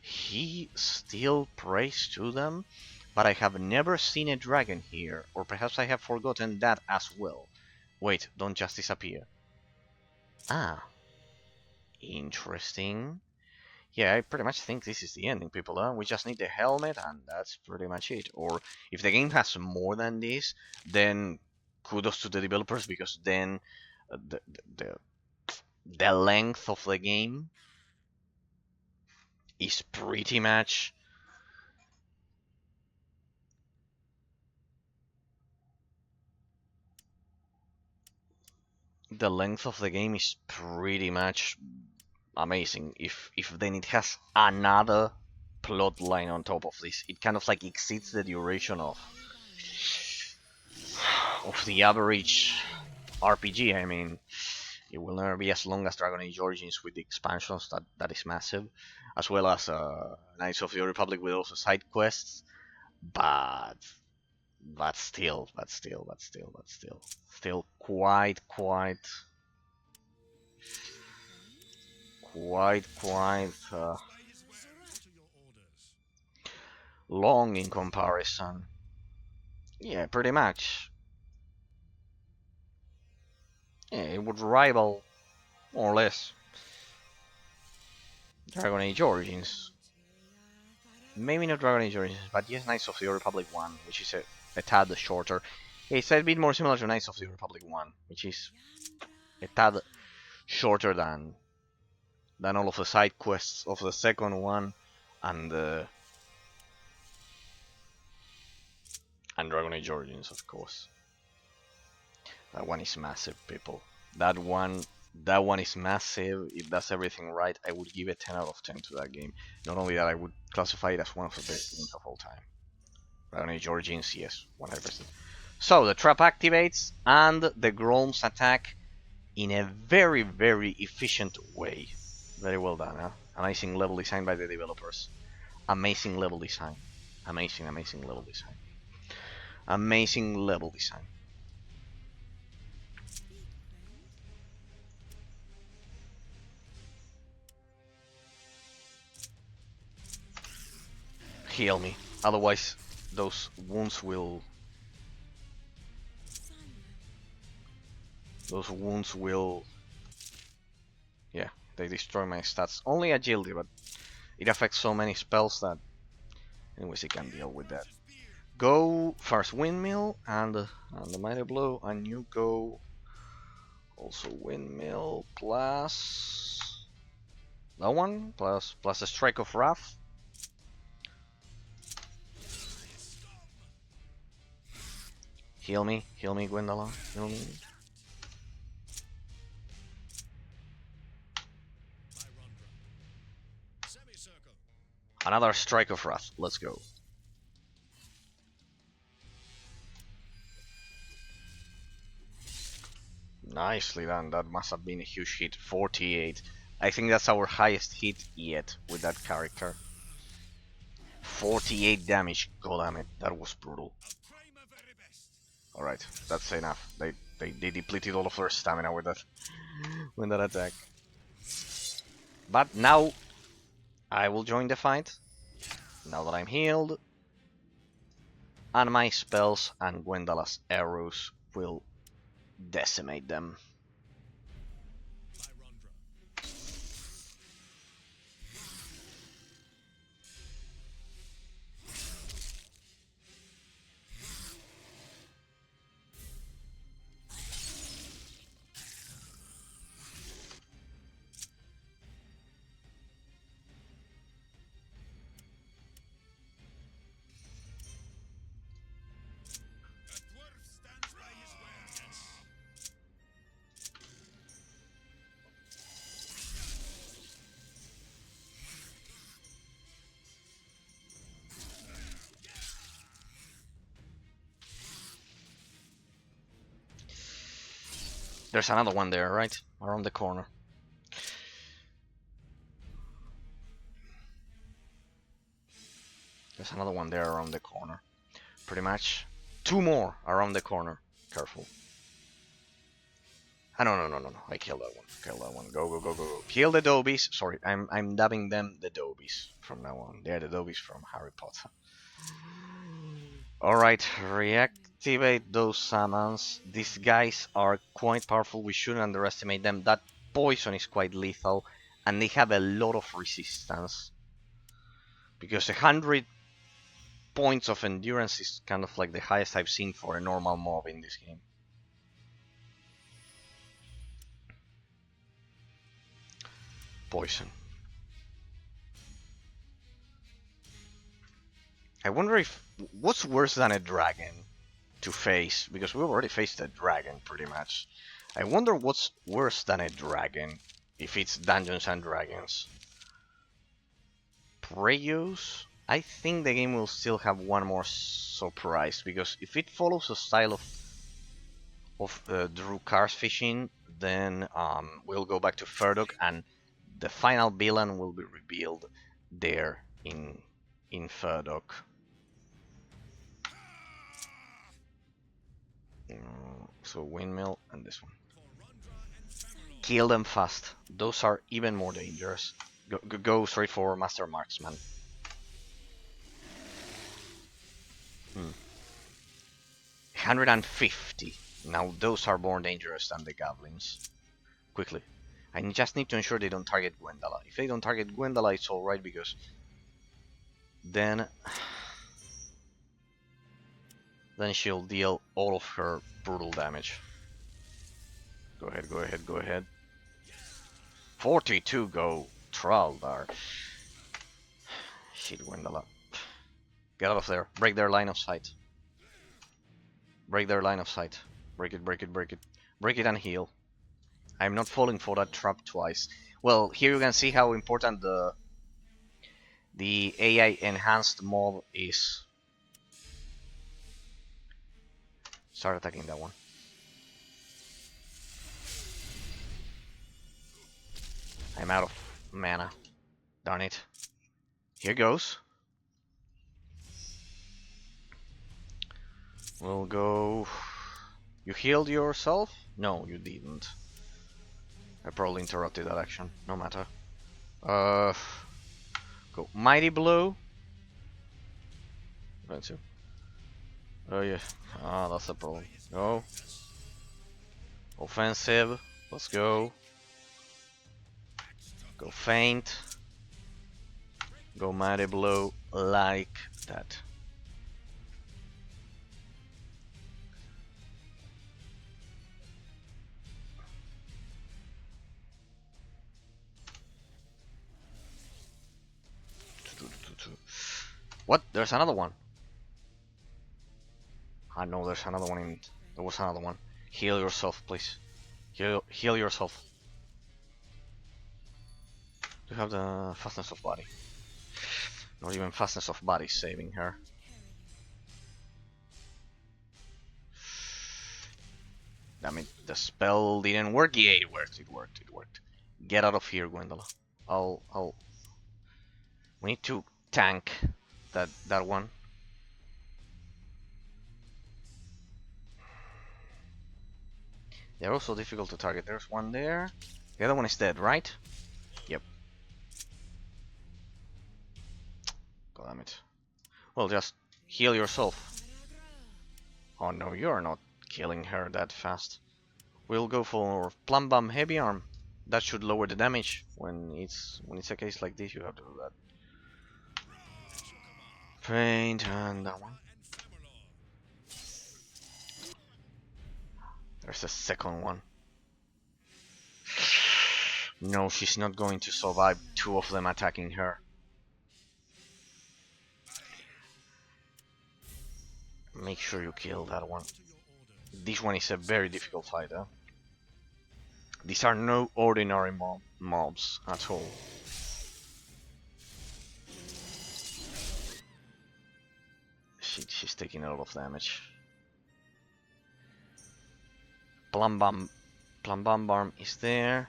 He still prays to them? But I have never seen a dragon here. Or perhaps I have forgotten that as well. Wait, don't just disappear. Ah. Interesting. Yeah, I pretty much think this is the ending, people. We just need the helmet, and that's pretty much it. Or if the game has more than this, then kudos to the developers, because then the, the the length of the game is pretty much amazing. If then it has another plot line on top of this, it kind of like exceeds the duration of the average RPG. I mean, it will never be as long as Dragon Age Origins with the expansions. That is massive, as well as Knights of the Republic with also side quests. But still quite long in comparison. Yeah, pretty much. Yeah, it would rival more or less Dragon Age Origins. Maybe not Dragon Age Origins, but yes, Knights of the Republic 1, which is a tad shorter. It's a bit more similar to Knights of the Republic 1, which is a tad shorter than all of the side quests of the second one, and Dragon Age Origins, of course. That one is massive, people. That one is massive. It does everything right. I would give a 10 out of 10 to that game. Not only that, I would classify it as one of the best games of all time. Dragon Age Origins, yes, 100%. So the trap activates, and the Grolms attack in a very, very efficient way. Very well done, huh? Amazing level design by the developers. Amazing level design. Amazing level design. Amazing level design. Heal me. Otherwise, those wounds will... Yeah, they destroy my stats. Only agility, but it affects so many spells that... Anyways, it can deal with that. Go first windmill and the mighty blow, and you go also windmill plus that one plus a strike of wrath. Heal me, Gwendolyn, heal me. Semicircle. Another strike of wrath. Let's go. Nicely done. That must have been a huge hit. 48. I think that's our highest hit yet with that character. 48 damage. God damn it. That was brutal. Alright, that's enough. They depleted all of their stamina with that attack. But now I will join the fight. Now that I'm healed. And my spells and Gwendola's arrows will decimate them. There's another one there, right? Around the corner. There's another one there around the corner. Pretty much. Two more around the corner. Careful. Ah, no. I killed that one. Kill that one. Go. Kill the Dobies. Sorry, I'm dubbing them the Dobies from now on. They're the Dobies from Harry Potter. Alright, reactivate those summons. These guys are quite powerful. We shouldn't underestimate them. That poison is quite lethal. And they have a lot of resistance. Because 100 points of endurance is kind of like the highest I've seen for a normal mob in this game. Poison. I wonder if... what's worse than a dragon to face? Because we've already faced a dragon, pretty much. I wonder what's worse than a dragon, if it's Dungeons and Dragons. Preyos? I think the game will still have one more surprise, because if it follows a style of Drew Cars fishing, then we'll go back to Ferdok, and the final villain will be revealed there in Ferdok. So windmill and this one. Kill them fast. Those are even more dangerous. Go straight for Master Marksman. 150. Now those are more dangerous than the goblins. Quickly. I just need to ensure they don't target Gwendola. If they don't target Gwendola, it's alright, because then she'll deal all of her brutal damage. Go ahead. 42 go. Traldar. Shit, Gwendola. Get out of there. Break their line of sight. Break their line of sight. Break it. Break it and heal. I'm not falling for that trap twice. Well, here you can see how important the AI enhanced mob is. Start attacking that one. I'm out of mana. Darn it. Here goes. We'll go... You healed yourself? No, you didn't. I probably interrupted that action. No matter. Go Mighty Blow. That's it. Oh yeah. Ah, that's the problem. Go. Offensive. Let's go. Go Feint. Go Mighty Blow like that. What? There's another one. I know there's another one in. There was another one. Heal yourself, please. Heal yourself. You have the fastness of body. Not even fastness of body saving her. Damn it, the spell didn't work. Yeah, it worked. It worked. It worked. Get out of here, Gwendola. We need to tank that one. They're also difficult to target. There's one there. The other one is dead, right? Yep. God damn it. Well, just heal yourself. Oh no, you're not killing her that fast. We'll go for Plum Bomb Heavy Arm. That should lower the damage when it's a case like this. You have to do that. Paint and that one. There's a second one. No, she's not going to survive two of them attacking her. Make sure you kill that one. This one is a very difficult fight, huh? These are no ordinary mobs at all. She's taking a lot of damage. Plum Bomb is there.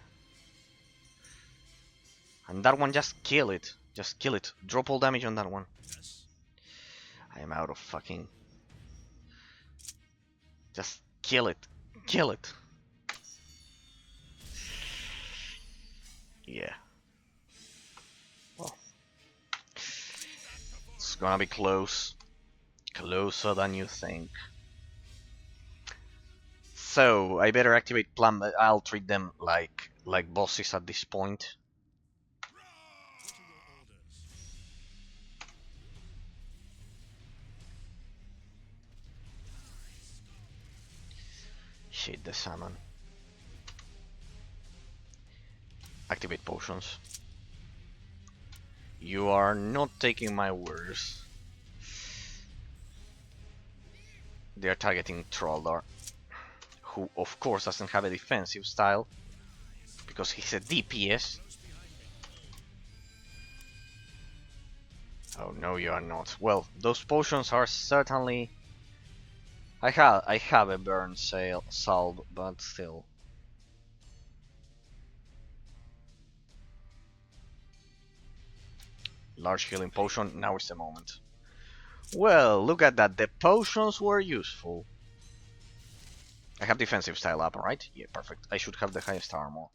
And that one, just kill it. Just kill it. Drop all damage on that one. I am out of fucking... Just kill it. Kill it. Yeah. Well. It's gonna be close. Closer than you think. So, I better activate Plum. I'll treat them like bosses at this point. Shit, the salmon. Activate potions. You are not taking my words. They are targeting Troldar, who of course doesn't have a defensive style because he's a DPS. Oh no, you are not. Well, those potions are certainly... I have a burn salve, but still. Large healing potion, now is the moment. Well, look at that, the potions were useful. I have defensive style up, right? Yeah, perfect. I should have the highest armor.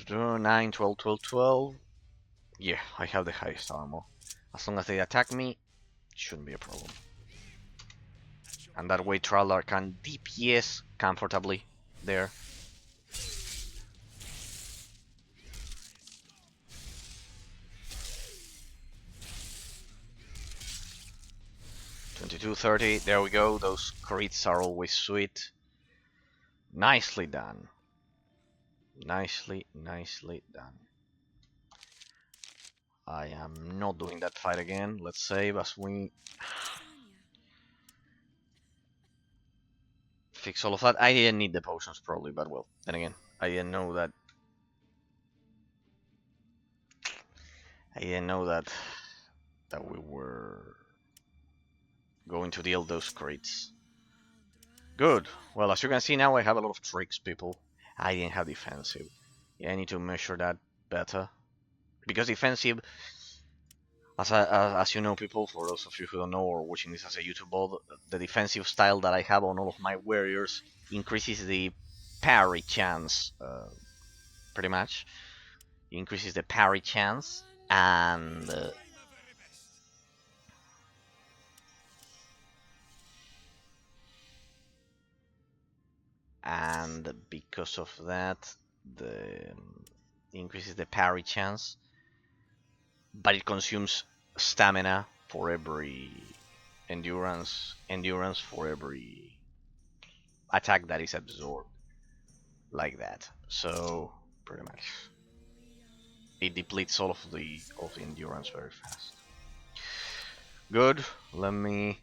9, 12, 12, 12. Yeah, I have the highest armor. As long as they attack me, it shouldn't be a problem. And that way Traller can DPS comfortably there. $22.30, there we go. Those crits are always sweet. Nicely done. Nicely done. I am not doing that fight again. Let's save as we fix all of that. I didn't need the potions probably, but well, then again, I didn't know that we were going to deal those crits. Good. Well, as you can see now, I have a lot of tricks, people. I didn't have defensive. Yeah, I need to measure that better. Because defensive, as you know, people, for those of you who don't know or watching this as a YouTube VOD, the defensive style that I have on all of my warriors increases the parry chance, pretty much. It increases the parry chance, and because of that, the increases the parry chance, but it consumes stamina for every endurance for every attack that is absorbed, like that. So pretty much it depletes all of the endurance very fast. Good. Let me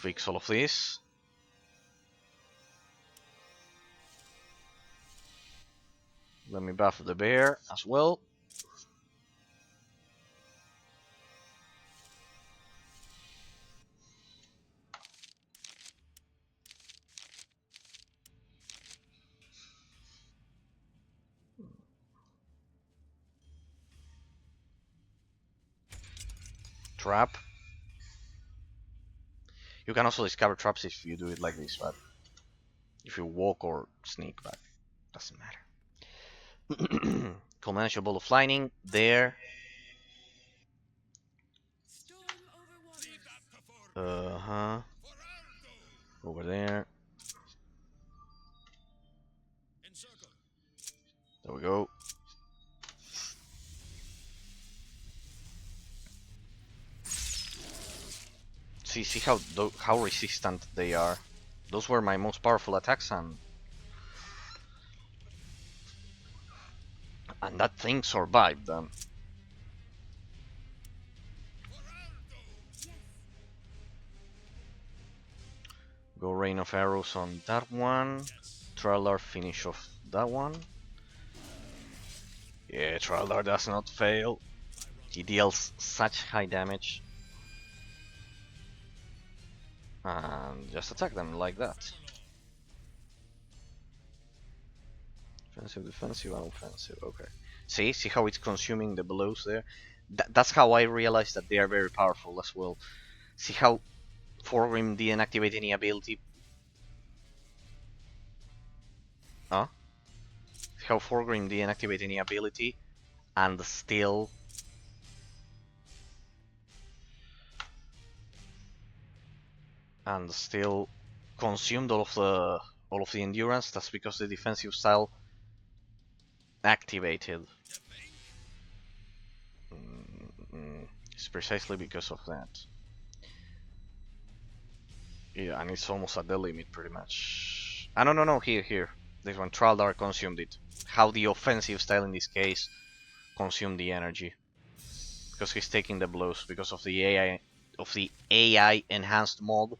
fix all of this. Let me buff the bear as well. Trap. You can also discover traps if you do it like this, but if you walk or sneak, but doesn't matter. Command your ball of lightning there. Over there. There we go. See how resistant they are. Those were my most powerful attacks, and that thing survived them. Go rain of arrows on that one. Trailer finish off that one. Yeah, Trailer does not fail. He deals such high damage. And just attack them like that. Defensive, defensive, and offensive. Okay. See how it's consuming the blows there? That's how I realized that they are very powerful as well. See how Forgrim didn't activate any ability? Huh? See how Forgrim didn't activate any ability and still consumed all of the endurance. That's because the defensive style activated. It's precisely because of that. Yeah, and it's almost at the limit pretty much. No, here. This one, Traldar consumed it. How the offensive style in this case consumed the energy. Because he's taking the blows, because of the AI enhanced mod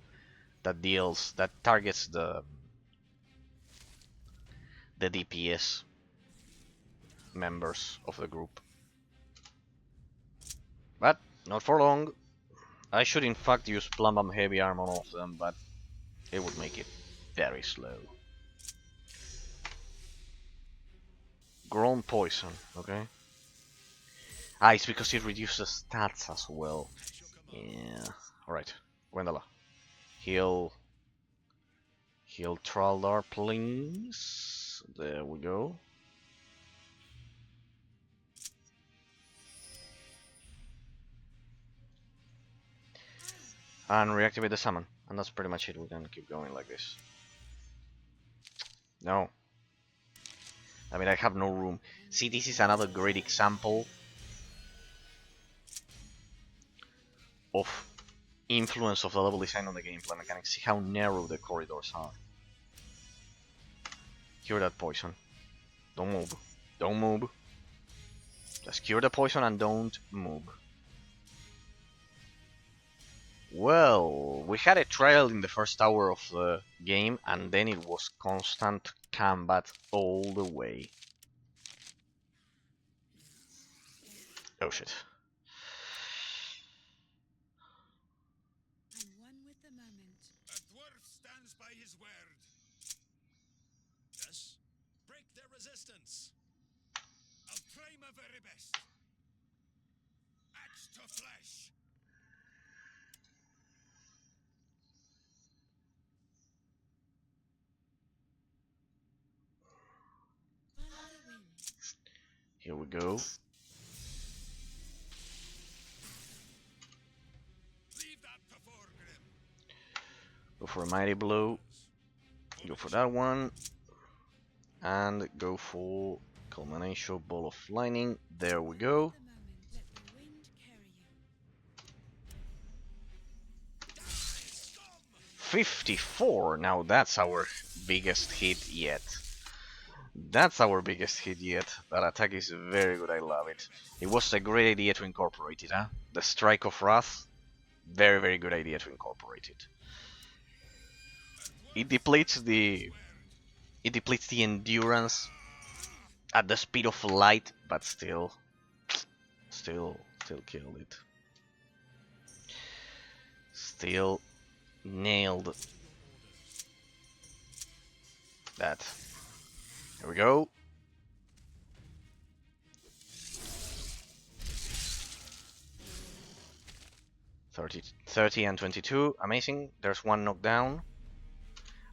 that targets the DPS members of the group. But not for long. I should in fact use Plum Bomb Heavy Arm on all of them, but it would make it very slow. Grown Poison, okay. It's because it reduces stats as well. Yeah. Alright, Gwendala. Heal Traldar, please. There we go. And reactivate the summon. And that's pretty much it. We're gonna keep going like this. No. I mean, I have no room. See, this is another great example of influence of the level design on the gameplay mechanics. See how narrow the corridors are. Cure that poison. Don't move. Don't move. Just cure the poison and don't move. Well, we had a trial in the first hour of the game, and then it was constant combat all the way. Oh shit. I'm one with the moment. A dwarf stands by his word. Yes, break their resistance. I'll try my very best. Axe to flesh. Here we go. Go for a mighty blow. Go for that one. And go for culmination ball of lightning. There we go. 54. Now that's our biggest hit yet. That's our biggest hit yet. That attack is very good, I love it. It was a great idea to incorporate it, huh? The Strike of Wrath, very good idea to incorporate it. it depletes the endurance at the speed of light, but still killed it. Still nailed that. Here we go. 30 and 22. Amazing. There's one knockdown.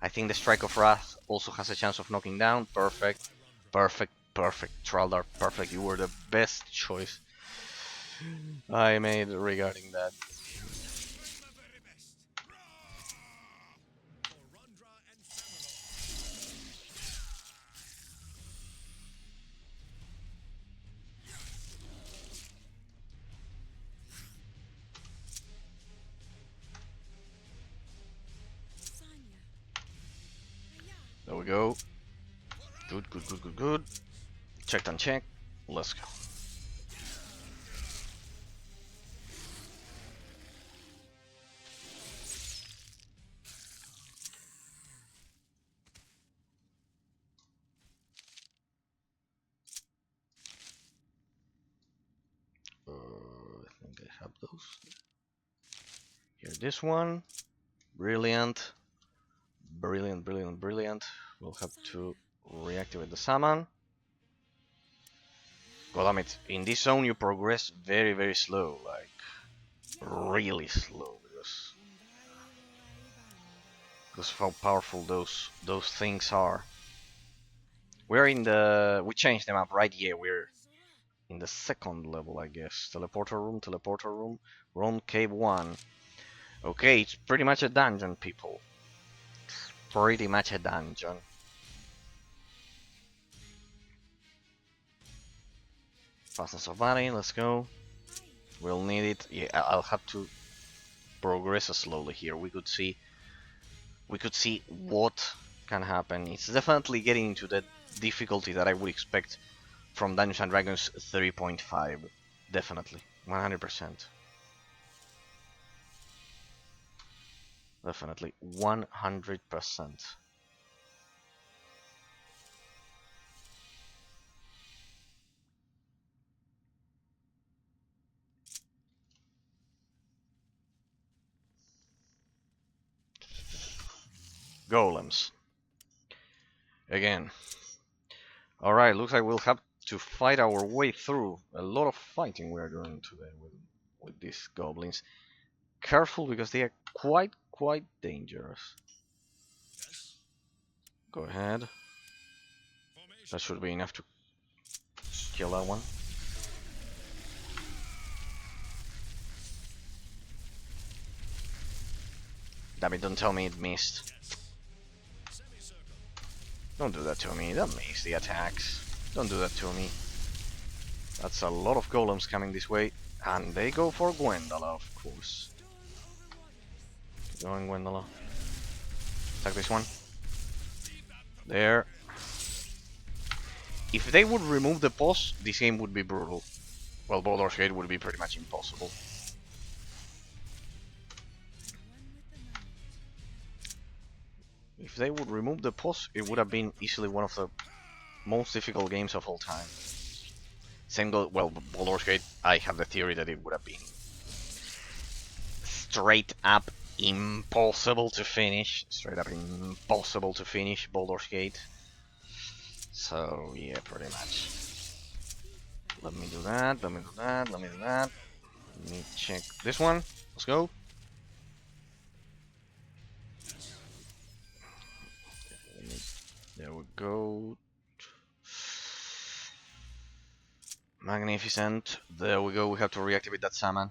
I think the Strike of Wrath also has a chance of knocking down. Perfect. Perfect. Perfect. Traldar, perfect. You were the best choice I made regarding that. There we go. Good, good, good, good, good. Checked and check. Let's go. I think I have those. Here, this one. Brilliant. Brilliant, brilliant, brilliant. We'll have to reactivate the summon. God damn it. In this zone you progress very, very slow. Like, really slow. Because of how powerful those things are. We're in the... We changed them up, right? Yeah, we're in the second level, I guess. Teleporter room, teleporter room. We're on cave 1. Okay, it's pretty much a dungeon, people. Pretty much a dungeon. Fastness of body, let's go. We'll need it. Yeah, I'll have to progress slowly here. We could see what can happen. It's definitely getting into that difficulty that I would expect from Dungeons and Dragons 3.5. Definitely, 100%. Definitely, 100%. Golems. Again. Alright, looks like we'll have to fight our way through. A lot of fighting we are doing today with these goblins. Careful, because they are quite dangerous. Go ahead. That should be enough to kill that one. Damn it, don't tell me it missed. Don't do that to me, don't miss the attacks. Don't do that to me. That's a lot of golems coming this way. And they go for Gwendala, of course. Keep going, Gwendala. Attack this one. There. If they would remove the pause, this game would be brutal. Well, Baldur's Gate would be pretty much impossible. If they would remove the pause, it would have been easily one of the most difficult games of all time. Same goes, well, Baldur's Gate, I have the theory that it would have been straight up impossible to finish. Straight up impossible to finish Baldur's Gate. So, yeah, pretty much. Let me do that, let me do that, let me do that. Let me check this one. Let's go. There we go. Magnificent. There we go. We have to reactivate that summon.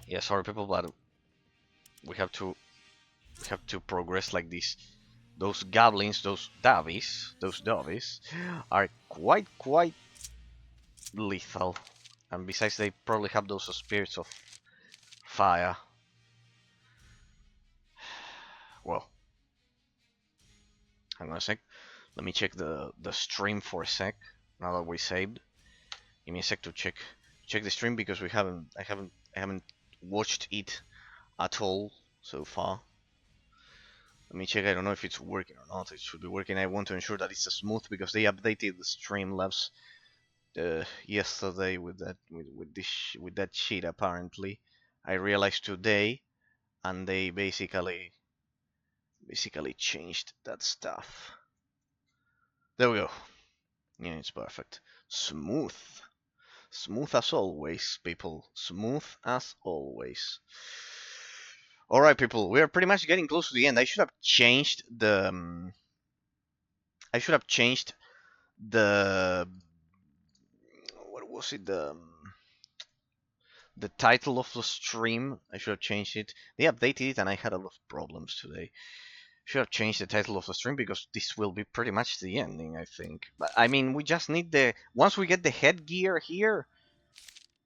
Yeah, sorry people, but we have to progress like this. Those goblins, those dovies are quite lethal. And besides, they probably have those spirits of fire. Well, hang on a sec. Let me check the stream for a sec. Now that we saved, give me a sec to check the stream because I haven't watched it at all so far. Let me check. I don't know if it's working or not. It should be working. I want to ensure that it's smooth because they updated the Streamlabs yesterday with with that shit apparently. I realized today, and they basically changed that stuff. There we go. Yeah, it's perfect. Smooth. Smooth as always, people. Smooth as always. Alright, people. We are pretty much getting close to the end. I should have changed the... I should have changed the... What was it? The title of the stream. I should have changed it. They updated it and I had a lot of problems today. Should have changed the title of the stream because this will be pretty much the ending, I think. But I mean, we just need the... Once we get the headgear here,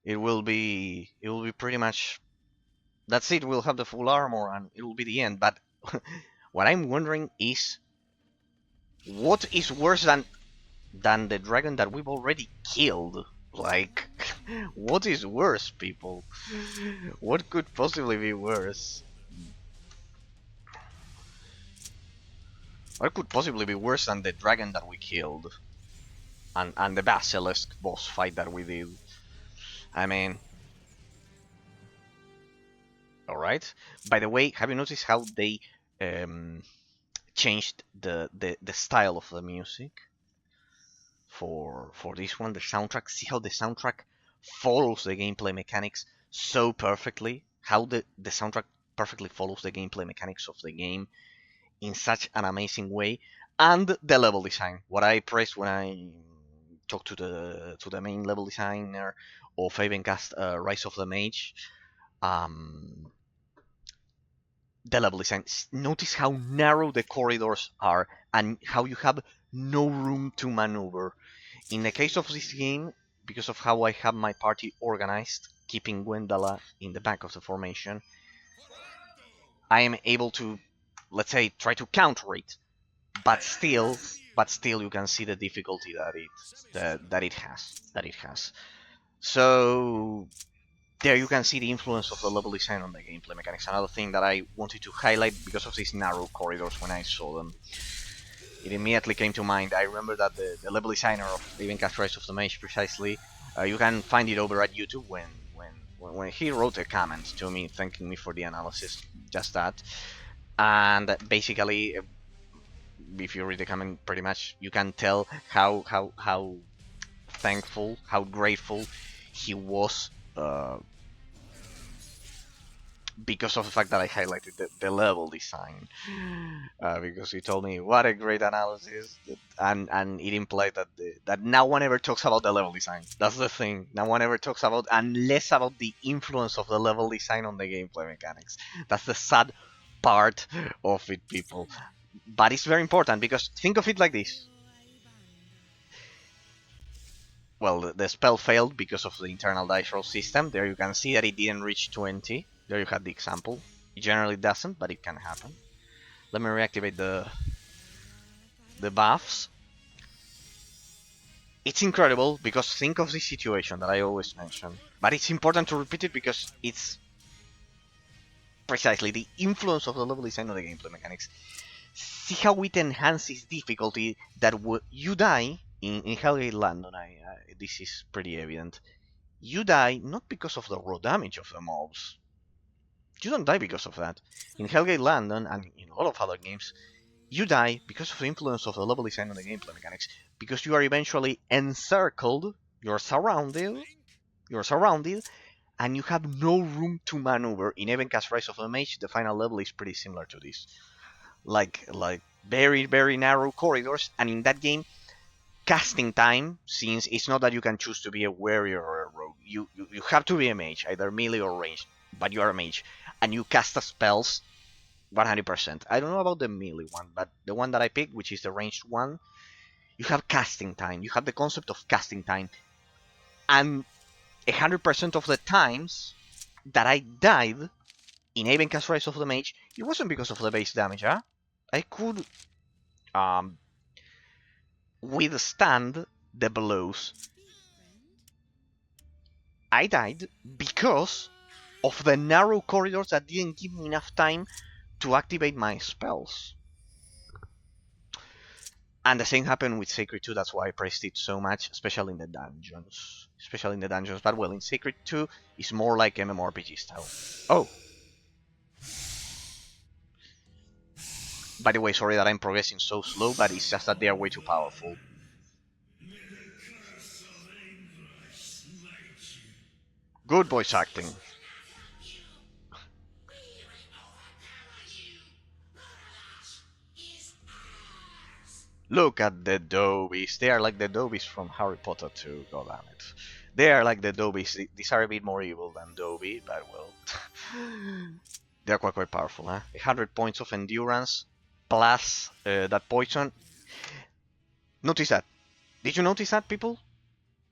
it will be pretty much... That's it. We'll have the full armor and it will be the end. But what I'm wondering is, what is worse than the dragon that we've already killed? Like, what is worse, people? What could possibly be worse? What could possibly be worse than the dragon that we killed? And the basilisk boss fight that we did? I mean... Alright. By the way, have you noticed how they changed the style of the music? For this one, the soundtrack. See how the soundtrack follows the gameplay mechanics so perfectly. How the soundtrack perfectly follows the gameplay mechanics of the game in such an amazing way. And the level design. What I pressed when I talked to the main level designer of Havencast Rise of the Mage. The level design. Notice how narrow the corridors are and how you have no room to maneuver. In the case of this game, because of how I have my party organized, keeping Gwendala in the back of the formation, I am able to, let's say, try to counter it. But still you can see the difficulty that it has. So there you can see the influence of the level design on the gameplay mechanics. Another thing that I wanted to highlight because of these narrow corridors when I saw them. It immediately came to mind. I remember that the level designer of Havencast Rise of the Mage, precisely, you can find it over at YouTube when he wrote a comment to me thanking me for the analysis, just that. And basically, if you read the comment, pretty much you can tell how thankful, how grateful he was because of the fact that I highlighted the level design, because he told me what a great analysis, and it implied that no one ever talks about the level design. That's the thing. No one ever talks about, and less about the influence of the level design on the gameplay mechanics. That's the sad part of it, people. But it's very important because think of it like this. Well, the spell failed because of the internal dice roll system. There you can see that it didn't reach 20. There you have the example. It generally doesn't, but it can happen. Let me reactivate the buffs. It's incredible because think of this situation that I always mention. But it's important to repeat it because it's precisely the influence of the level design on the gameplay mechanics. See how it enhances difficulty that you die in Hellgate Landon. This is pretty evident. You die not because of the raw damage of the mobs. You don't die because of that. In Hellgate Landon and in a lot of other games, you die because of the influence of the level design on the gameplay mechanics. Because you are eventually encircled, you're surrounded, and you have no room to maneuver. In Havencast Rise of the Mage, the final level is pretty similar to this. Like very, very narrow corridors, and in that game, casting time, since it's not that you can choose to be a warrior or a rogue, you have to be a mage, either melee or ranged, but you are a mage, and you cast the spells 100%. I don't know about the melee one, but the one that I picked, which is the ranged one, you have casting time. You have the concept of casting time, and 100% of the times that I died in Havencast Rise of the Mage, it wasn't because of the base damage, huh? I could withstand the blows. I died because of the narrow corridors that didn't give me enough time to activate my spells. And the same happened with Sacred 2, that's why I praised it so much, especially in the dungeons. But well, in Sacred 2, it's more like MMORPG style. Oh! By the way, sorry that I'm progressing so slow, but it's just that they are way too powerful. Good voice acting. Look at the Dobies. They are like the Dobies from Harry Potter 2, god damn it. They are like the Dobies. These are a bit more evil than Dobie, but well. They're quite powerful, huh? 100 points of endurance, plus that poison. Notice that. Did you notice that, people?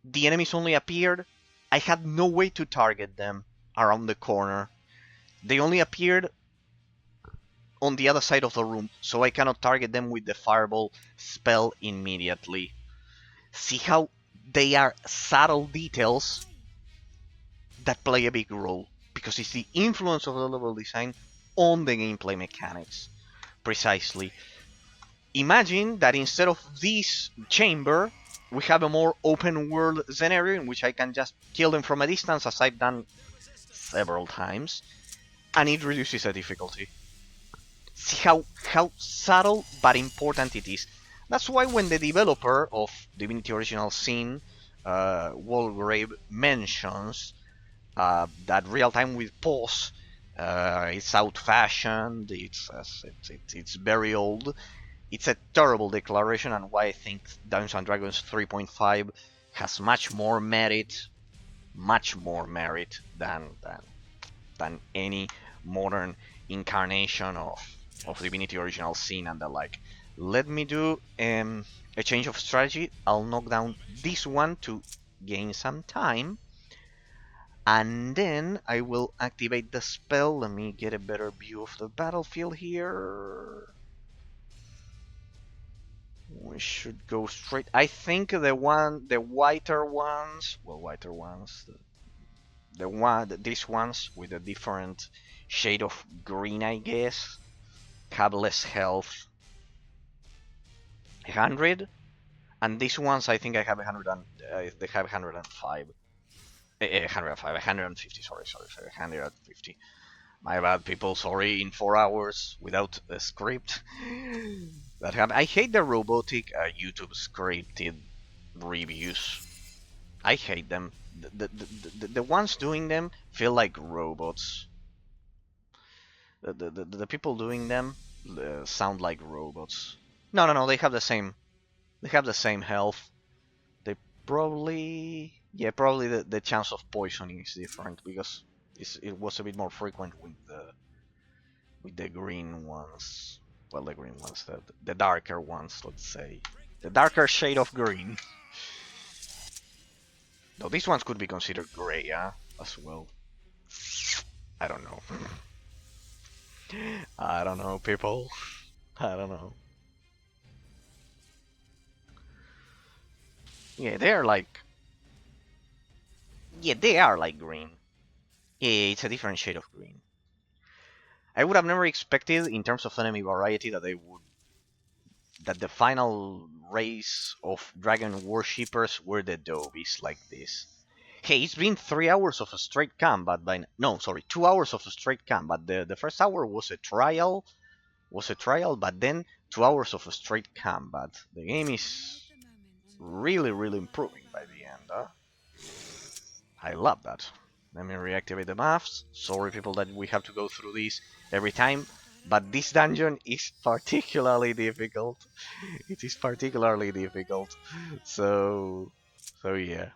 The enemies only appeared. I had no way to target them around the corner. They only appeared on the other side of the room, so I cannot target them with the fireball spell immediately. See how they are subtle details that play a big role, because it's the influence of the level design on the gameplay mechanics. Precisely. Imagine that instead of this chamber, we have a more open world scenario in which I can just kill them from a distance, as I've done several times, and it reduces the difficulty. See how subtle but important it is. That's why when the developer of Divinity Original Sin, Walgrave, mentions that real time with pause, it's out-fashioned, it's very old. It's a terrible declaration, and why I think Dungeons and Dragons 3.5 has much more merit than any modern incarnation of Divinity Original Sin and the like. Let me do a change of strategy. I'll knock down this one to gain some time, and then I will activate the spell. Let me get a better view of the battlefield here. We should go straight. I think the whiter ones, these ones with a different shade of green, I guess, have less health. 100, and these ones I think I have 100 and they have 105. 150. Sorry, 150. My bad, people. Sorry. In 4 hours without a script. That happened. I hate the robotic YouTube scripted reviews. I hate them. The ones doing them feel like robots. The people doing them sound like robots. No. They have the same. They have the same health. They probably the chance of poisoning is different because it was a bit more frequent with the green ones. Well, the green ones, the darker ones, let's say, the darker shade of green. Though these ones could be considered gray, as well. I don't know. I don't know, people. I don't know. Yeah, they are like. Yeah, they are like green. Yeah, it's a different shade of green. I would have never expected, in terms of enemy variety, that the final race of dragon worshippers were the Dobies like this. Hey, it's been 3 hours of a straight combat no, sorry, 2 hours of a straight combat. The first hour was a trial, but then 2 hours of a straight combat. The game is really improving by the end. I love that. Let me reactivate the maps. Sorry, people, that we have to go through this every time, but this dungeon is particularly difficult. It is particularly difficult. So yeah,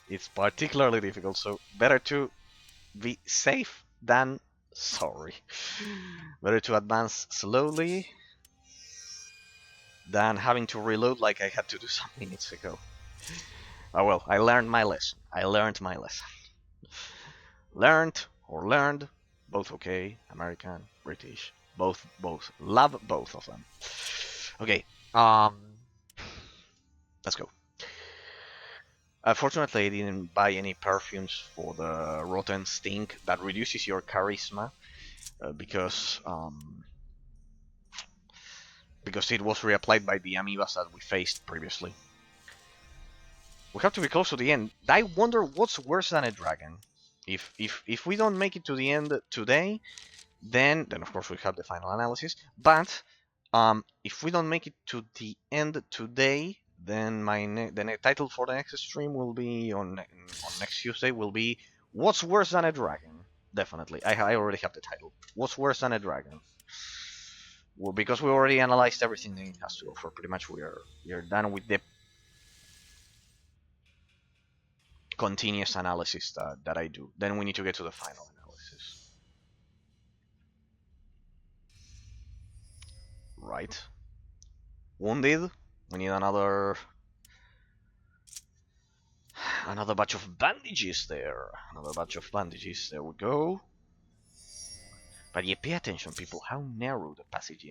it's particularly difficult. So better to be safe than sorry. Better to advance slowly than having to reload like I had to do some minutes ago. Oh well, I learned my lesson. Learned, both okay. American, British, both. Love both of them. Okay, let's go. Fortunately, I didn't buy any perfumes for the Rotten Stink that reduces your charisma. because it was reapplied by the amoebas that we faced previously. We have to be close to the end. I wonder what's worse than a dragon. If we don't make it to the end today, then of course we have the final analysis. But if we don't make it to the end today, then the title for the next stream will be on next Tuesday. Will be what's worse than a dragon. Definitely, I already have the title. What's worse than a dragon? Well, because we already analyzed everything that it has to offer. Pretty much, we are done with the continuous analysis that I do. Then we need to get to the final analysis. Right. Wounded. We need another batch of bandages there. Another batch of bandages. There we go. But yeah, pay attention, people. How narrow the passage,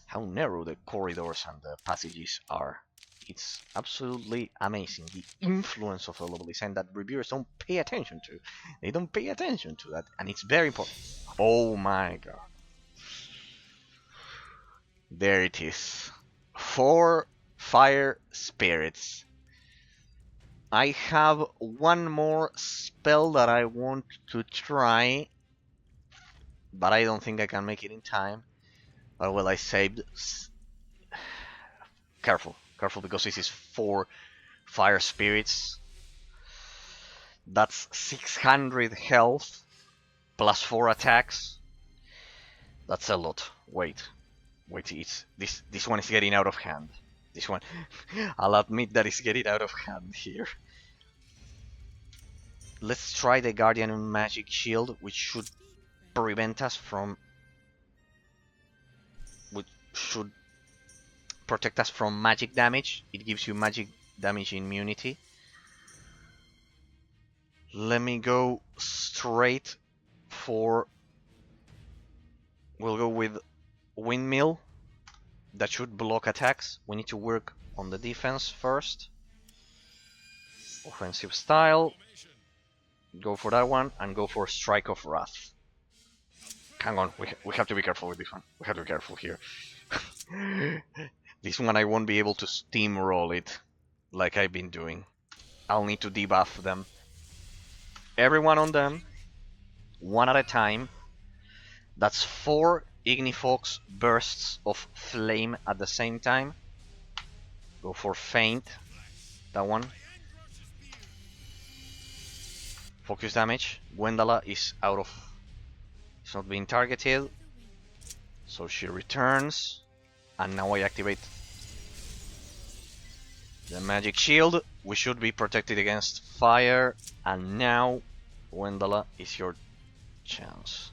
how narrow the corridors and the passages are. It's absolutely amazing. The influence of the level design that reviewers don't pay attention to. They don't pay attention to that, and it's very important. Oh my god. There it is. 4 fire spirits. I have one more spell that I want to try, but I don't think I can make it in time. But well, I saved. Careful, careful, because this is 4 fire spirits. That's 600 health plus 4 attacks. That's a lot. Wait, it's this one is getting out of hand. This one, I'll admit that it's getting out of hand here. Let's try the Guardian Magic Shield, which should prevent us from, which should protect us from magic damage. It gives you magic damage immunity. Let me go straight for, we'll go with Windmill. That should block attacks. We need to work on the defense first. Offensive style. Go for that one and go for Strike of Wrath. Hang on, we have to be careful with this one. We have to be careful here. This one I won't be able to steamroll it like I've been doing. I'll need to debuff them. Everyone on them, one at a time. That's 4 Ignifox bursts of flame at the same time. Go for Feint, that one. Focus damage. Gwendala is out of... It's not being targeted. So she returns. And now I activate the magic shield. We should be protected against fire. And now, Gwendala, is your chance.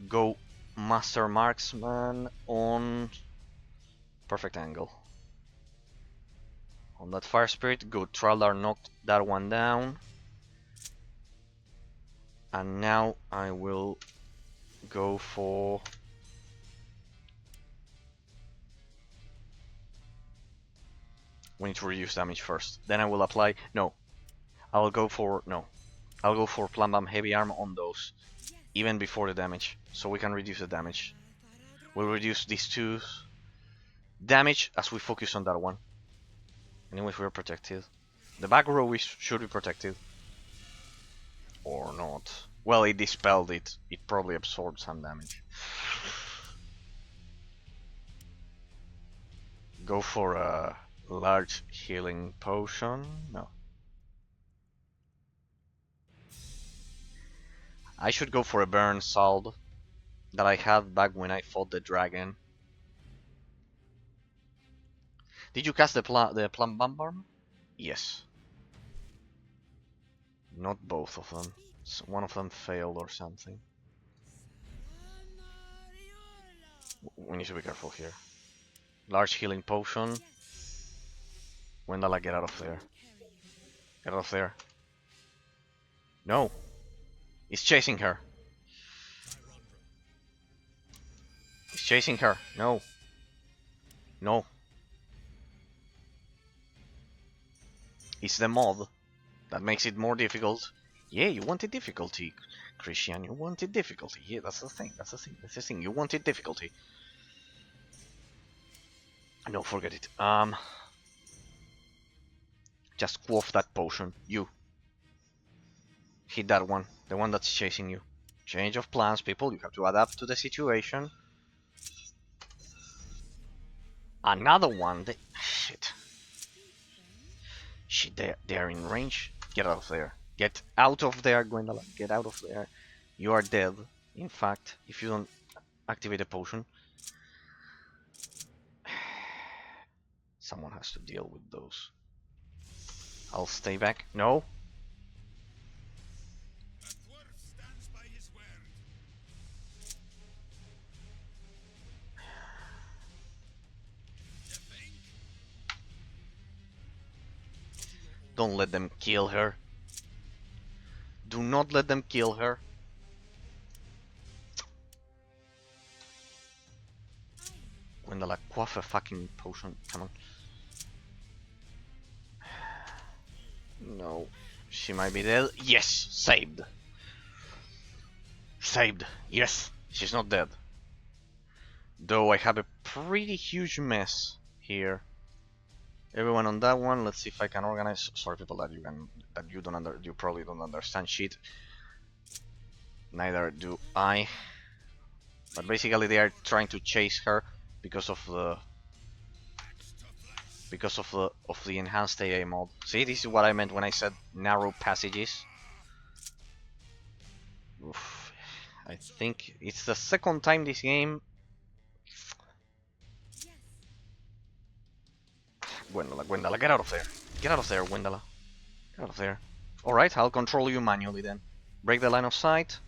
Go Master Marksman on perfect angle. On that fire spirit, go Traldar, knocked that one down. And now I will go for... We need to reduce damage first. Then I will apply... No. I'll go for... No. I'll go for Plum Bomb Heavy Arm on those. Even before the damage. So we can reduce the damage. We'll reduce these 2 damage as we focus on that one. Anyways, we're protected. The back row should be protected. Or not. Well, it dispelled it. It probably absorbed some damage. Go for a large healing potion. No. I should go for a burn salve that I had back when I fought the dragon. Did you cast the Plum Bomb? Yes. Not both of them. So one of them failed or something. We need to be careful here. Large healing potion. Gwendala, get out of there. Get out of there. No. He's chasing her. He's chasing her. No. No. It's the mob that makes it more difficult. Yeah, you wanted difficulty, Christian. You wanted difficulty. Yeah, that's the thing. That's the thing. That's the thing. You wanted difficulty. No, forget it. Just quaff that potion. You hit that one. The one that's chasing you. Change of plans, people. You have to adapt to the situation. Another one. Shit. Shit, they're in range. Get out of there. Get out of there, Gwendolyn. Get out of there. You are dead. In fact, if you don't activate a potion. Someone has to deal with those. I'll stay back. No. Don't let them kill her. Do not let them kill her. Gwendolyn, quaff a fucking potion. Come on. No. She might be dead. Yes! Saved. Saved. Yes! She's not dead. Though I have a pretty huge mess here. Everyone on that one. Let's see if I can organize. Sorry, people, that you probably don't understand shit. Neither do I. But basically, they are trying to chase her because of the enhanced AA mod. See, this is what I meant when I said narrow passages. Oof. I think it's the second time this game. Gwendolyn, get out of there. Get out of there, Gwendolyn. Get out of there. Alright, I'll control you manually then. Break the line of sight.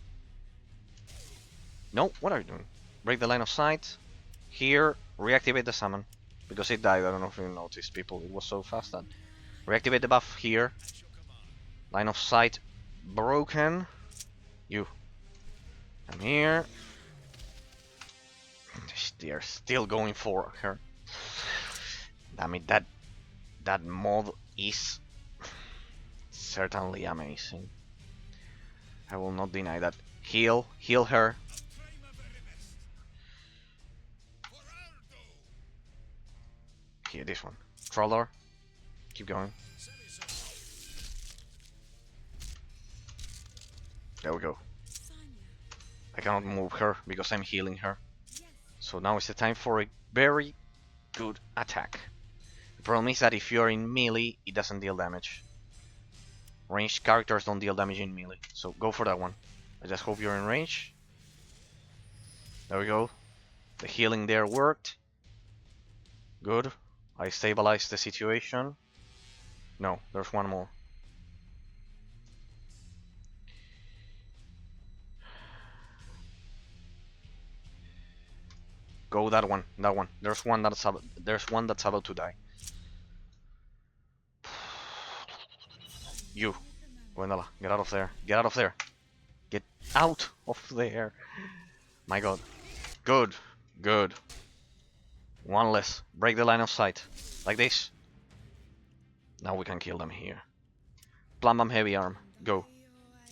No, what are you doing? Break the line of sight. Here, reactivate the summon. Because it died, I don't know if you noticed, people. It was so fast that. Reactivate the buff here. Line of sight broken. You. Come here. They're still going for her. Damn it, that mod is certainly amazing. I will not deny that. Heal her. Here, this one. Troller. Keep going. There we go. I cannot move her because I'm healing her. So now is the time for a very good attack. The problem is that if you're in melee, it doesn't deal damage. Ranged characters don't deal damage in melee, so go for that one. I just hope you're in range. There we go. The healing there worked. Good. I stabilized the situation. No, there's one more. Go that one. There's one that's about to die. You, Gwendolyn, get out of there. Get out of there. Get out of there. My god. Good. Good. One less. Break the line of sight. Like this. Now we can kill them here. Plum Bomb Heavy Arm. Go.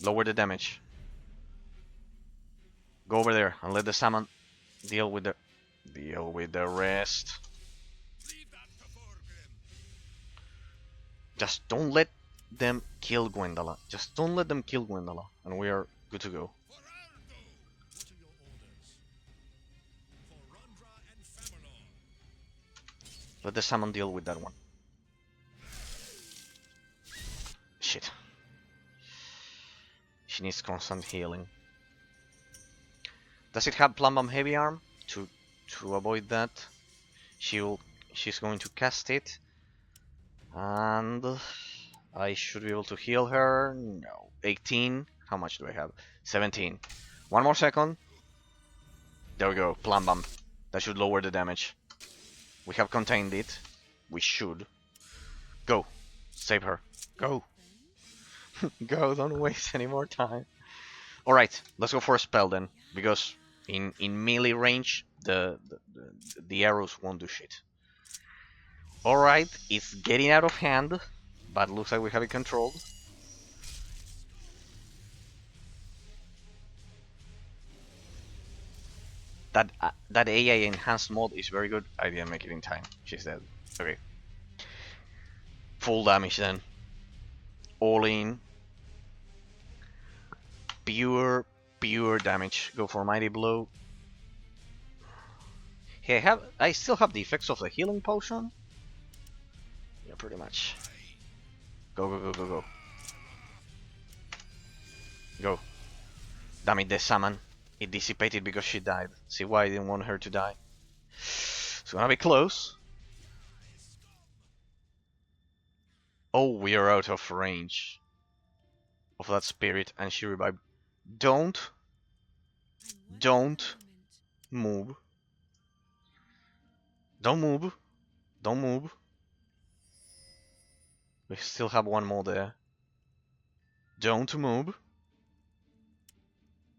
Lower the damage. Go over there and let the salmon deal with the rest. Just don't let them kill Gwendolyn. Just don't let them kill Gwendolyn, and we are good to go. Let the salmon deal with that one. Shit. She needs constant healing. Does it have Plum Bomb Heavy Arm? To avoid that, she's going to cast it, and I should be able to heal her. No, 18. How much do I have? 17. One more second. There we go. Plum Bomb. That should lower the damage. We have contained it. We should. Go. Save her. Go. Go. Don't waste any more time. All right. Let's go for a spell then, because in melee range, the arrows won't do shit. Alright, it's getting out of hand, but looks like we have it controlled. that AI enhanced mod is very good. I didn't make it in time. She's dead. Okay. Full damage then. All in. Pure damage. Go for mighty blow. Hey, I still have the effects of the healing potion? Yeah, pretty much. Go, go, go, go, go. Go. Damn it, the salmon. It dissipated because she died. See why I didn't want her to die. It's gonna be close. Oh, we are out of range of that spirit, and she revived. Don't move. Don't move. Don't move. We still have one more there. Don't move.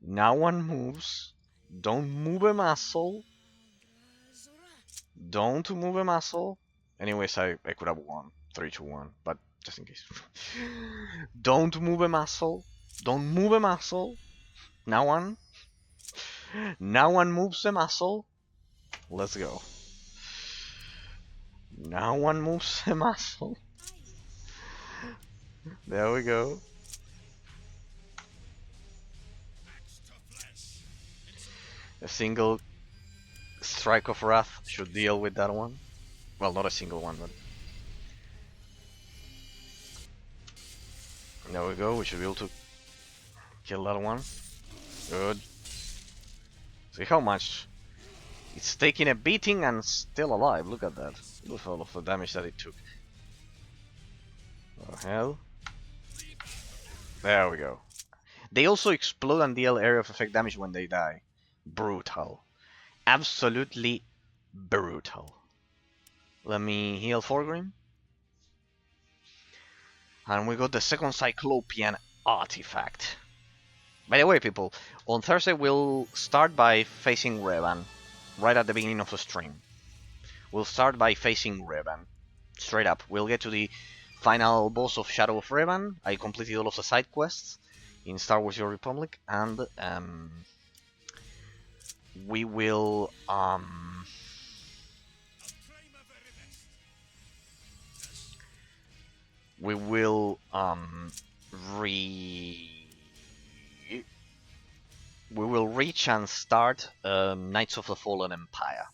Now one moves. Don't move a muscle. Don't move a muscle. Anyways, I could have won 3-1, but just in case. Don't move a muscle. Don't move a muscle. Now one. Now one moves a muscle. Let's go. Now one moves a muscle. There we go. A single strike of wrath should deal with that one. Well, not a single one, but there we go. We should be able to kill that one. Good. See how much it's taking a beating and still alive. Look at that. Look at all of the damage that it took. Oh hell. There we go. They also explode and deal area of effect damage when they die. Brutal. Absolutely brutal. Let me heal Forgrim. And we got the second Cyclopean artifact. By the way, people, on Thursday we'll start by facing Revan. Right at the beginning of the stream. We'll start by facing Revan. Straight up. We'll get to the final boss of Shadow of Revan. I completed all of the side quests in Star Wars: The Old Republic, and we will reach and start Knights of the Fallen Empire.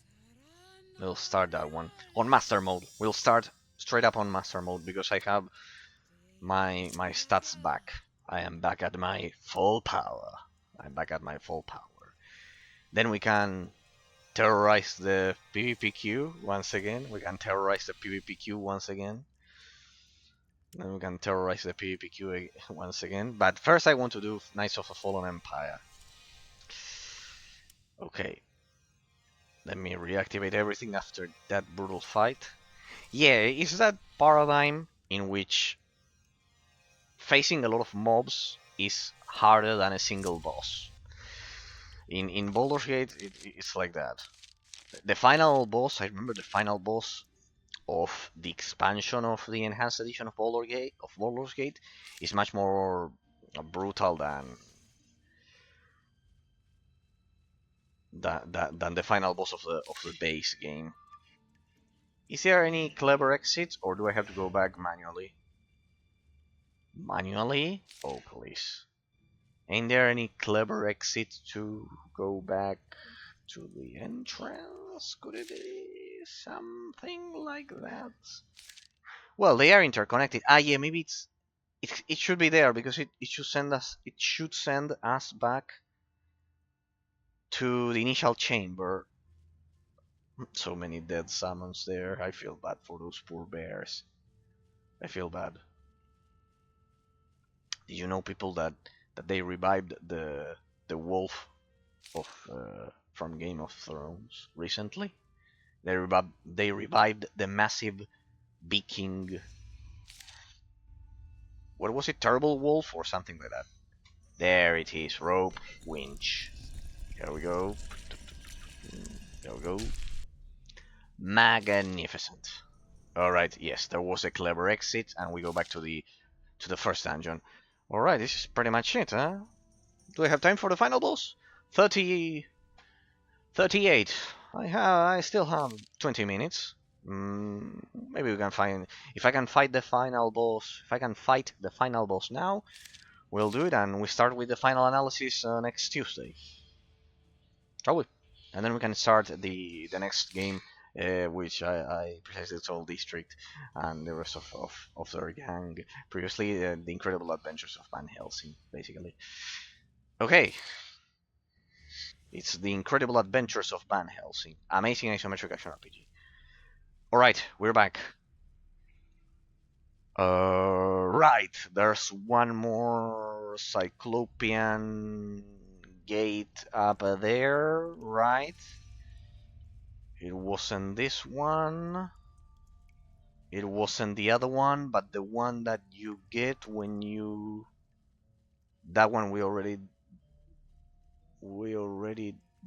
We'll start that one on Master Mode. We'll start straight up on Master Mode because I have my stats back. I am back at my full power. I'm back at my full power. Then we can terrorize the PvP queue once again. We can terrorize the PvP queue once again. Then we can terrorize the PvP queue once again. But first I want to do Knights of the Fallen Empire. Okay. Let me reactivate everything after that brutal fight. Yeah, it's that paradigm in which facing a lot of mobs is harder than a single boss. In Baldur's Gate, it's like that. The final boss, I remember the final boss of the expansion of the enhanced edition of Baldur's Gate is much more brutal than the final boss of the base game. Is there any clever exit, or do I have to go back manually? Manually? Oh please. Ain't there any clever exit to go back to the entrance? Could it be something like that? Well, they are interconnected. Ah, yeah, maybe it should be there because it should send us back to the initial chamber. So many dead summons there. I feel bad for those poor bears. I feel bad. Did you know, people, that they revived the wolf of from Game of Thrones recently? They revived the massive Viking. What was it? Terrible wolf or something like that. There it is. Rope winch. Here we go. There we go. Magnificent. Alright, yes, there was a clever exit, and we go back to the first dungeon. Alright, this is pretty much it, huh? Do I have time for the final boss? 30 38. I still have 20 minutes. Maybe we can find if I can fight the final boss. If I can fight the final boss now, we'll do it, and we start with the final analysis next Tuesday. Shall we? And then we can start the next game, which I precisely told District and the rest of their gang previously, the incredible adventures of Van Helsing, basically. Okay, it's the incredible adventures of Van Helsing, amazing isometric action RPG. All right, we're back. Right, there's one more Cyclopean gate up there, right? It wasn't this one. It wasn't the other one, but the one that you get when you... That one we already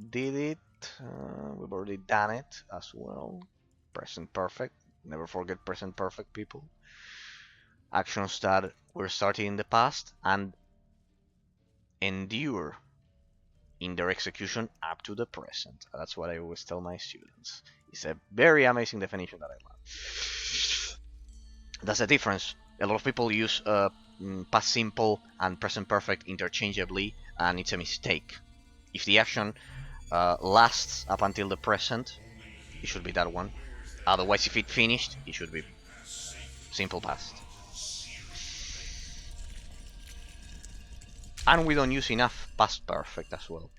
did it. We've already done it as well. Present perfect. Never forget present perfect, people. Actions that were started in the past and endure in their execution up to the present. That's what I always tell my students. It's a very amazing definition that I love. That's the difference. A lot of people use past simple and present perfect interchangeably, and it's a mistake. If the action lasts up until the present, it should be that one. Otherwise, if it finished, it should be simple past. And we don't use enough past perfect as well.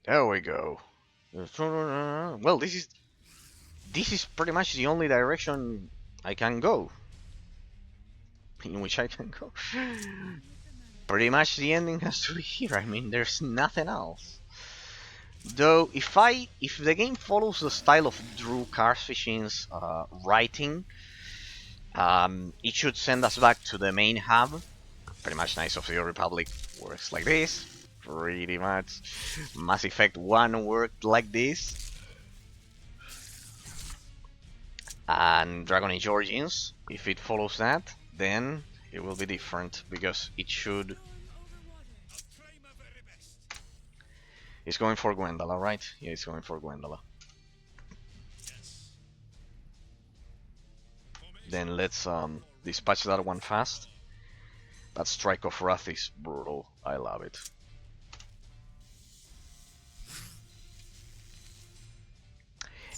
There we go. Well, this is pretty much the only direction I can go. In which I can go. Pretty much the ending has to be here. I mean, there's nothing else. Though, if the game follows the style of Drew Karfishin's writing, it should send us back to the main hub. Pretty much Knights of the Old Republic works like this. Pretty much. Mass Effect 1 worked like this. And Dragon Age Origins, if it follows that, then it will be different, because it should... It's going for Gwendala, right? Yeah, it's going for Gwendala. Then let's dispatch that one fast. That Strike of Wrath is brutal. I love it.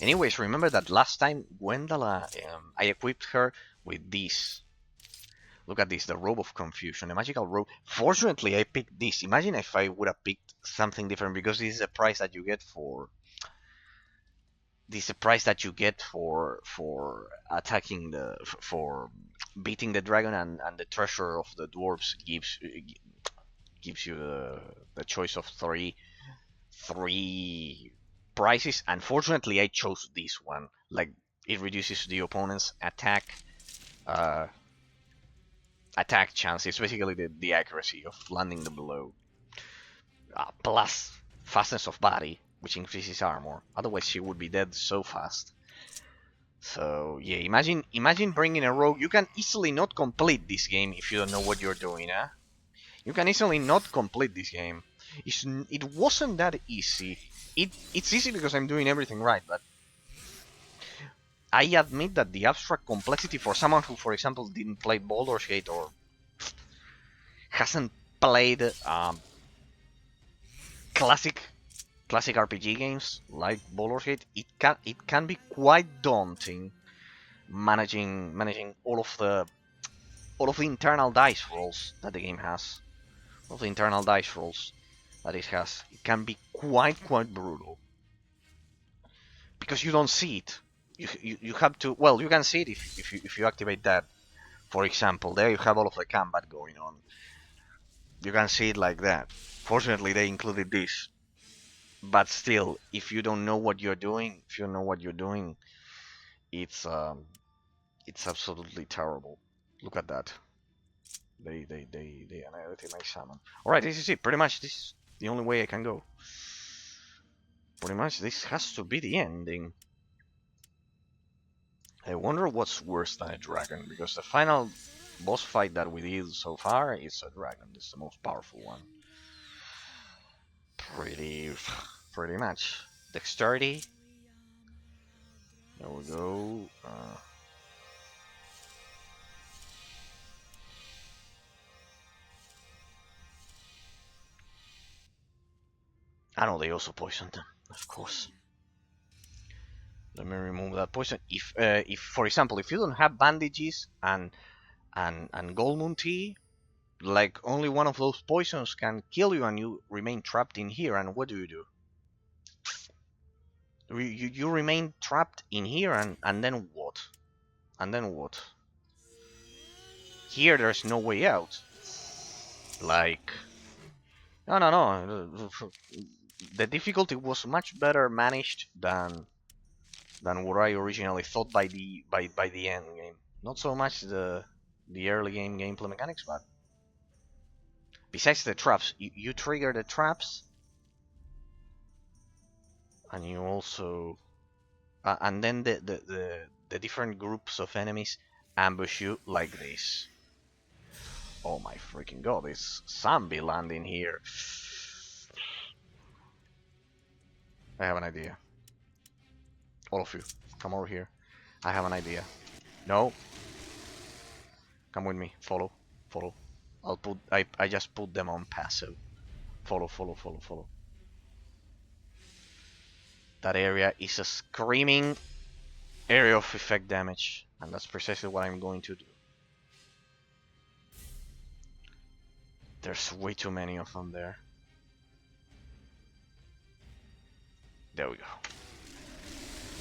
Anyways, remember that last time Gwendala, I equipped her with this. Look at this, the Robe of Confusion, a magical robe. Fortunately, I picked this. Imagine if I would have picked something different, because this is a price that you get for... This is a price that you get for attacking for beating the dragon, and the treasure of the dwarves gives you the choice of three prices. Unfortunately, I chose this one. Like, it reduces the opponent's attack chance. It's basically the accuracy of landing the blow, plus fastness of body, which increases armor. Otherwise, she would be dead so fast. So yeah, imagine bringing a rogue. You can easily not complete this game if you don't know what you're doing, huh? You can easily not complete this game. It wasn't that easy. It's easy because I'm doing everything right, but I admit that the abstract complexity for someone who, for example, didn't play Baldur's Gate or hasn't played classic RPG games like Baldur's Gate, it can be quite daunting managing all of the internal dice rolls that the game has. All of the internal dice rolls that it has. It can be quite brutal, because you don't see it. You have to... Well, you can see it if you activate that. For example, there you have all of the combat going on. You can see it like that. Fortunately, they included this. But still, if you don't know what you're doing, it's absolutely terrible. Look at that. They annihilated my salmon. Alright, this is it. Pretty much this is the only way I can go. Pretty much this has to be the ending. I wonder what's worse than a dragon, because the final boss fight that we did so far is a dragon. It's the most powerful one. Pretty much. Dexterity. There we go. I know they also poisoned them, of course. Let me remove that poison. If for example, if you don't have bandages and gold moon tea, like only one of those poisons can kill you, and you remain trapped in here. And what do? You remain trapped in here, and then what? And then what? Here, there's no way out. Like, no. The difficulty was much better managed than what I originally thought by the end game. Not so much the early game gameplay mechanics, but besides the traps, you trigger the traps, and you also and then the different groups of enemies ambush you like this. Oh my freaking god! This zombie landing here. I have an idea. All of you, come over here. I have an idea. No. Come with me. Follow. Follow. I just put them on passive. Follow. That area is a screaming area of effect damage. And that's precisely what I'm going to do. There's way too many of them there. There we go.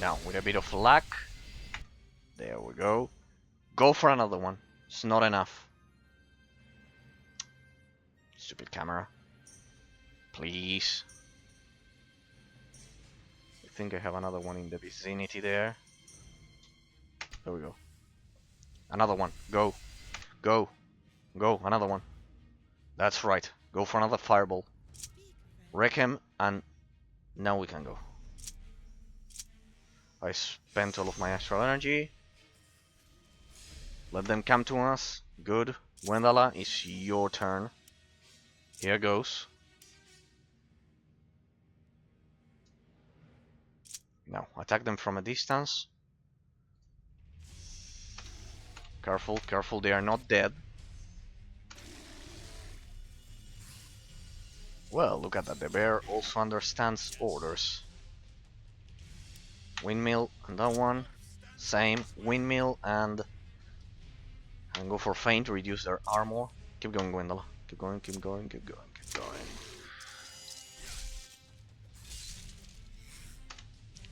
Now, with a bit of luck. There we go. Go for another one. It's not enough. Stupid camera. Please. I think I have another one in the vicinity there. There we go. Another one. Go. Go. Go. Another one. That's right. Go for another fireball. Wreck him, and now we can go. I spent all of my astral energy. Let them come to us. Good. Gwendala, it's your turn. Here goes. Now, attack them from a distance. Careful, careful, they are not dead. Well, look at that, the bear also understands orders. Windmill and that one. Same, windmill and go for feint to reduce their armor. Keep going, Gwendala. Keep going.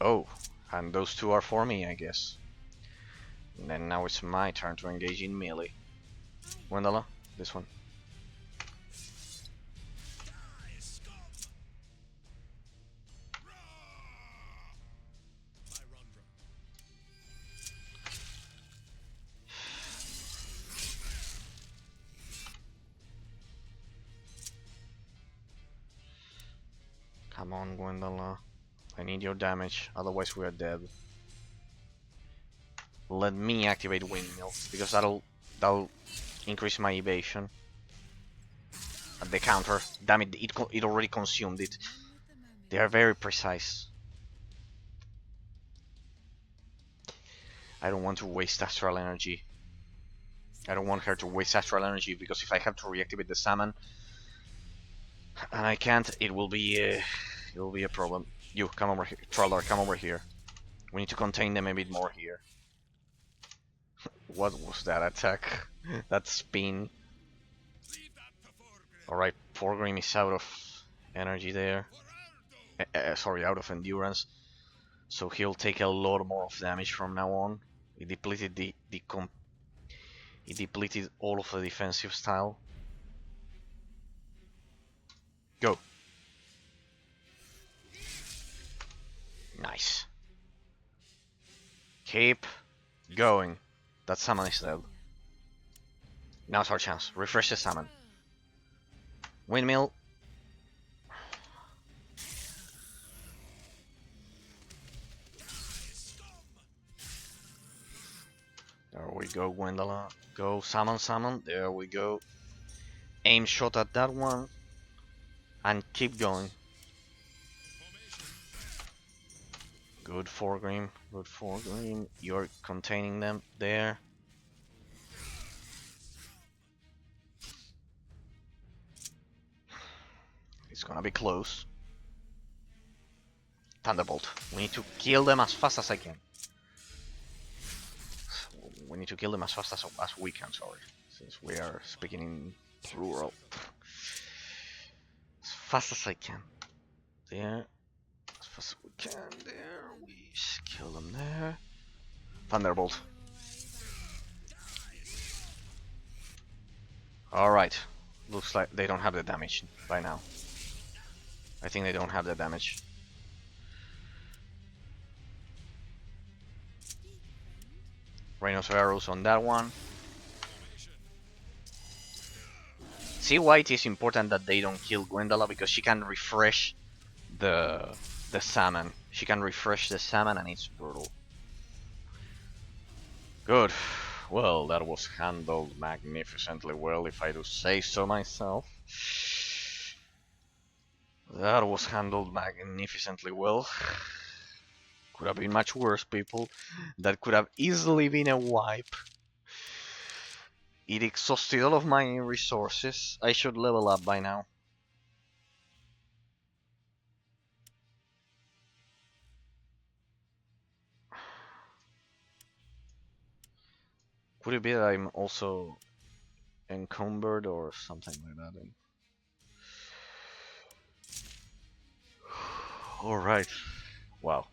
Oh, and those two are for me, I guess. And then now it's my turn to engage in melee. Gwendala, this one. Come on, Gwendala. I need your damage, otherwise we are dead. Let me activate windmill, because that'll increase my evasion. At the counter. Damn it, it already consumed it. They are very precise. I don't want to waste astral energy. I don't want her to waste astral energy, because if I have to reactivate the salmon and I can't, it will be a problem. You come over here, Troller, come over here. We need to contain them a bit more here. What was that attack? That spin. Alright, Forgrim is out of energy there. Sorry, out of endurance. So he'll take a lot more of damage from now on. He depleted he depleted all of the defensive style. Go. Nice. Keep going. That salmon is dead. Now's our chance. Refresh the salmon. Windmill. There we we go, Gwendolyn. Go, summon, summon. There we go. Aim shot at that one. And keep going. Good for Grim. Good for Grim. You're containing them there. It's gonna be close. Thunderbolt. We need to kill them as fast as I can. We need to kill them as fast as we can, sorry. Since we are speaking in plural. As fast as I can. There. As fast as we can. There. We kill them there. Thunderbolt. Alright. Looks like they don't have the damage by now. I think they don't have the damage. Rhinoceros on that one. See why it is important that they don't kill Gwendola, because she can refresh the salmon. She can refresh the salmon and it's brutal. Good. Well, that was handled magnificently well, if I do say so myself. That was handled magnificently well. Could have been much worse, people. That could have easily been a wipe. It exhausted all of my resources. I should level up by now. Could it be that I'm also encumbered or something like that? Alright. Wow.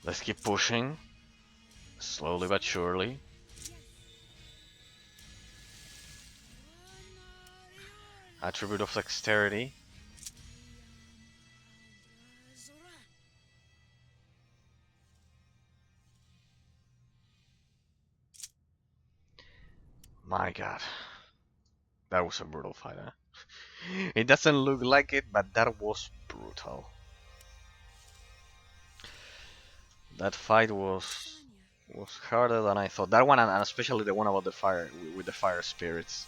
Let's keep pushing. Slowly but surely. Attribute of dexterity. My god. That was a brutal fight, huh? It doesn't look like it, but that was brutal. That fight was harder than I thought. That one, and especially the one about the fire, with the fire spirits.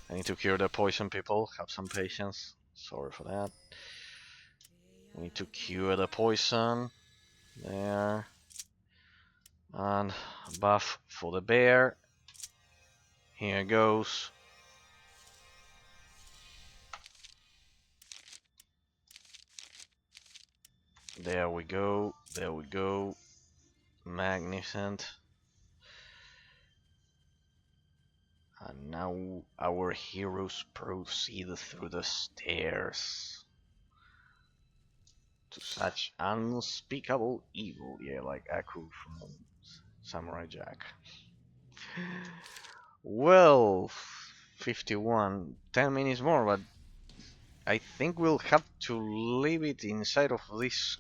I need to cure the poison, people. Have some patience. Sorry for that. We need to cure the poison. There. And buff for the bear. Here goes. There we go. There we go. Magnificent. And now our heroes proceed through the stairs to such unspeakable evil. Yeah, like Aku from Samurai Jack. Well, 51. 10 minutes more, but I think we'll have to leave it inside of this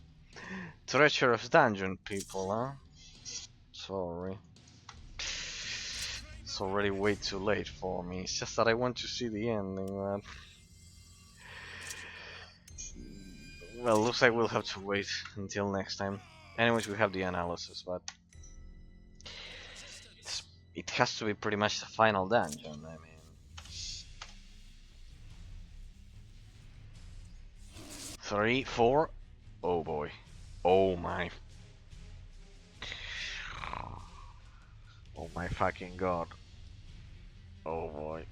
treacherous dungeon, people, huh? Sorry. It's already way too late for me. It's just that I want to see the ending, man. Well, looks like we'll have to wait until next time. Anyways, we have the analysis, but it has to be pretty much the final dungeon, I mean. 3, 4. Oh boy. Oh my. Oh my fucking god. Oh boy.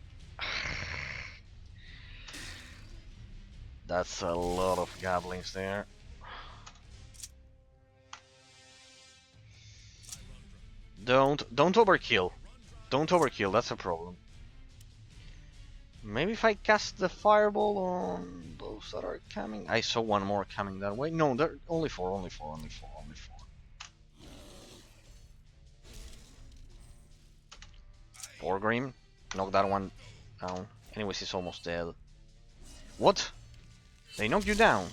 That's a lot of goblins there. Don't overkill. Don't overkill, that's a problem. Maybe if I cast the fireball on those that are coming. I saw one more coming that way. No, there only four, only four, only four, only four. 4 green. Knock that one down. Anyways, he's almost dead. What? They knocked you down.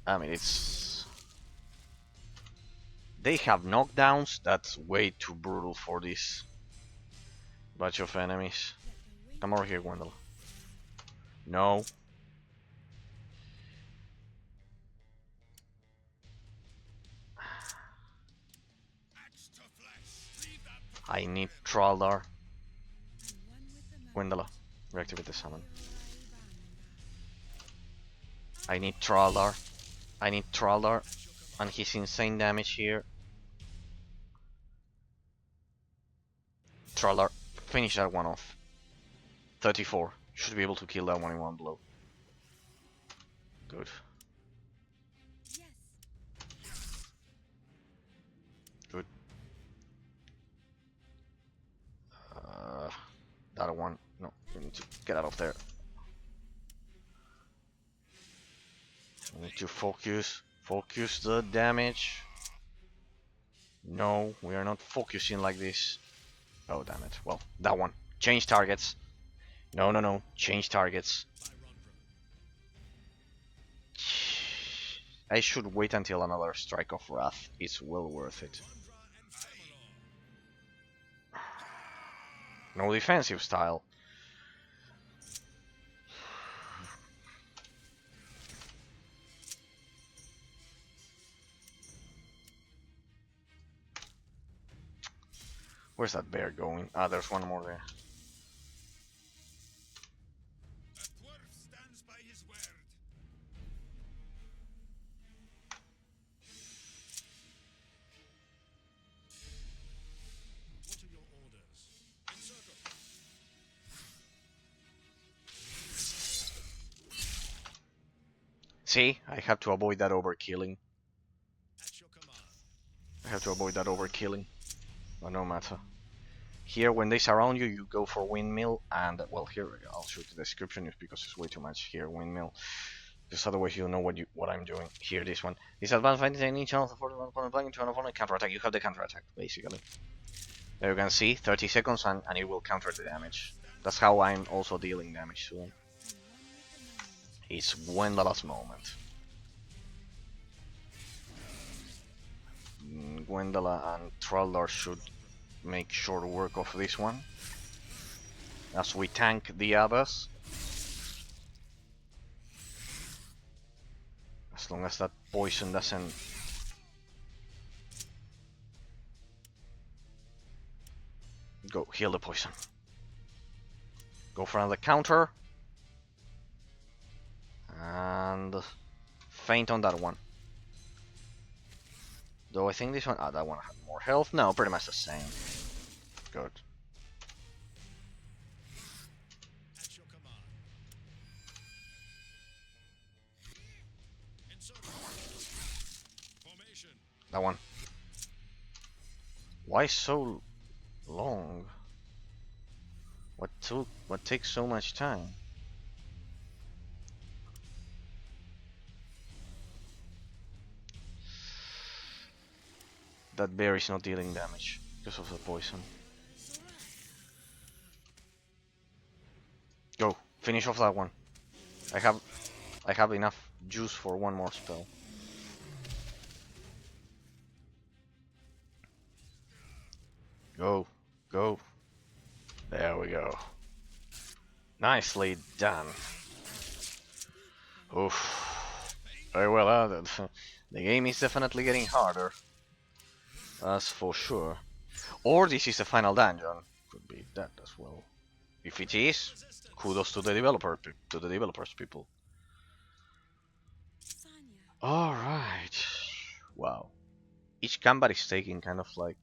I mean, it's... They have knockdowns. That's way too brutal for this batch of enemies. Come over here, Gwendolyn. No. I need Traldar. Gwendola, reactivate the summon. I need Traldar. I need Traldar. And his insane damage here. Traldar, finish that one off. 34. Should be able to kill that one in one blow. Good. Good. That one. No, we need to get out of there. We need to focus. Focus the damage. No, we are not focusing like this. Oh, damn it. Well, that one. Change targets. No, no, no. Change targets. I should wait until another Strike of Wrath. It's well worth it. No defensive style. Where's that bear going? Ah, there's one more there. A dwarf stands by his word. What are your orders? Encircle. See, I have to avoid that overkilling. At your command. I have to avoid that overkilling. But no matter. Here, when they surround you, you go for windmill, and well, here I'll show the description because it's way too much here. Windmill, because otherwise you know what I'm doing. Here, this one. This advanced fighting technique channels afford one opponent playing to an opponent counterattack. You have the counterattack basically. There you can see 30 seconds, and it will counter the damage. That's how I'm also dealing damage to them. It's Gwendola's moment. Gwendola and Traldar should make short work of this one as we tank the others. As long as that poison doesn't go, heal the poison. Go for another counter and faint on that one. Though I think this one, that one had more health. No, pretty much the same. Good. At your command. Encircle. Formation. That one. Why so long? What takes so much time? That bear is not dealing damage because of the poison. Go, finish off that one. I have enough juice for one more spell. Go, go. There we go. Nicely done. Oof. Very well added. The game is definitely getting harder. That's for sure. Or this is the final dungeon. Could be that as well. If it is, kudos to the developers, people. All right. Wow. Each combat is taking kind of like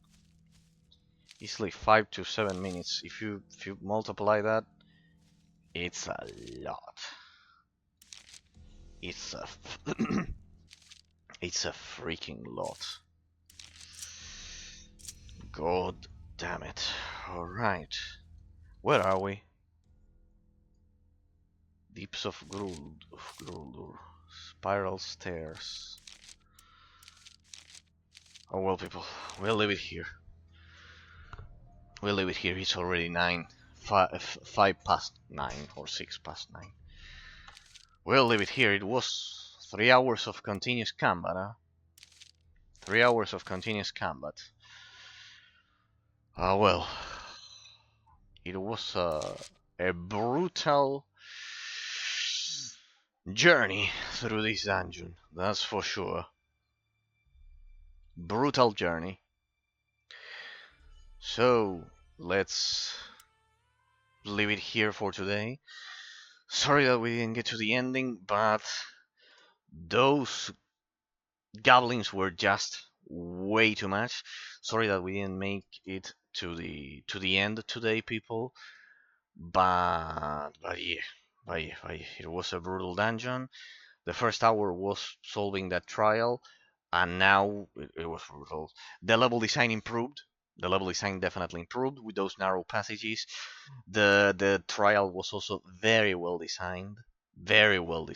easily 5 to 7 minutes. If you multiply that, it's a lot. It's a it's a freaking lot. God damn it. Alright. Where are we? Deeps of Gruldur. Spiral stairs. Oh well, people. We'll leave it here. We'll leave it here. It's already 5 past 9 or 6 past 9. We'll leave it here. It was 3 hours of continuous combat, huh? 3 hours of continuous combat. Well, it was a brutal journey through this dungeon, that's for sure. Brutal journey. So let's leave it here for today. Sorry that we didn't get to the ending, but those goblins were just way too much. Sorry that we didn't make it to the end today, people. But yeah, it was a brutal dungeon. The first hour was solving that trial, and now it was brutal. The level design improved. The level design definitely improved with those narrow passages. The trial was also very well designed, very well